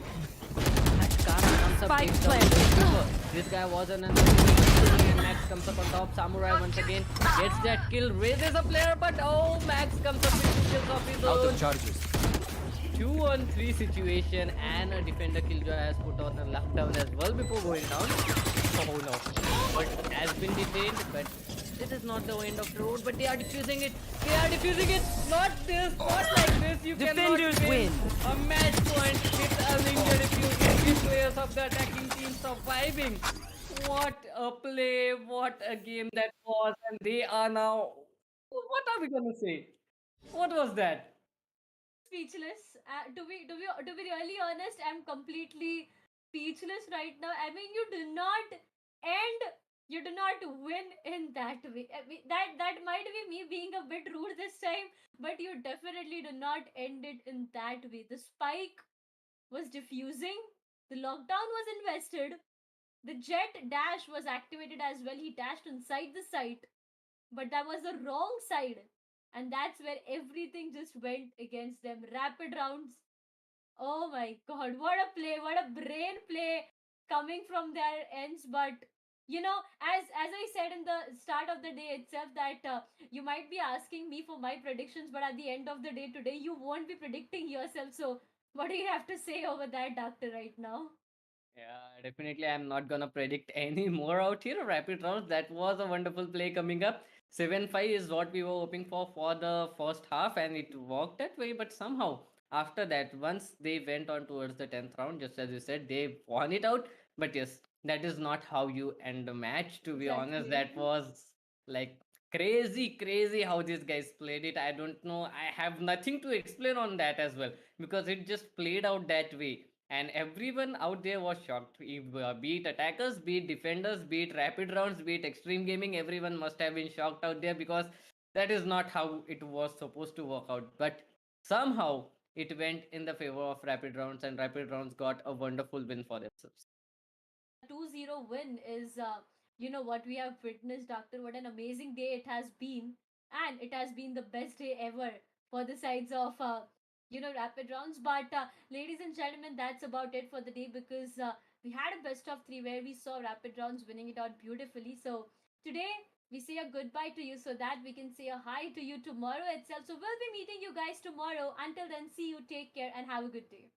That Kara comes up, Spike takes down planted. the keeper. This guy was an and Max comes up on top. Samurai once again gets that kill, raises a player, but oh, Max comes up with 2 kills of his Out own. of charges. 2-on-3 situation, and a defender Killjoy has put on a lockdown as well before going down. Oh no, but it has been detained, but this is not the end of the road, but they are defusing it. They are defusing it. Not this, not like this. You Defenders cannot win. a match point with a linger if you get 3 players of the attacking team surviving. What a play, what a game that was, and they are now. What are we gonna say? What was that? Speechless. To be really honest, I'm completely speechless right now. I mean, you do not end, you do not win in that way. I mean, that might be me being a bit rude this time, but you definitely do not end it in that way. The spike was diffusing, the lockdown was invested, the jet dash was activated as well. He dashed inside the site, but that was the wrong side. And that's where everything just went against them. Rapid rounds. Oh my god, what a play, what a brain play coming from their ends. But as I said in the start of the day itself, that you might be asking me for my predictions, but at the end of the day today, you won't be predicting yourself. So, what do you have to say over that, Doctor, right now? Yeah, definitely. I'm not gonna predict any more out here. Rapid rounds. That was a wonderful play coming up. 7-5 is what we were hoping for the first half, and it worked that way. But somehow, after that, once they went on towards the 10th round, just as you said, they won it out. But yes, that is not how you end a match. To be honest, Exactly. that was like crazy how these guys played it. I don't know. I have nothing to explain on that as well, because it just played out that way, and everyone out there was shocked. Be it attackers, be it defenders, be it rapid rounds, be it extreme gaming, everyone must have been shocked out there, because that is not how it was supposed to work out. But somehow it went in the favor of rapid rounds, and rapid rounds got a wonderful win for themselves. 2-0 win is what we have witnessed, Doctor. What an amazing day it has been, and it has been the best day ever for the sides of rapid rounds. But ladies and gentlemen, that's about it for the day, because we had a best of 3 where we saw rapid rounds winning it out beautifully. So today we say a goodbye to you so that we can say a hi to you tomorrow itself. So we'll be meeting you guys tomorrow. Until then, see you, take care, and have a good day.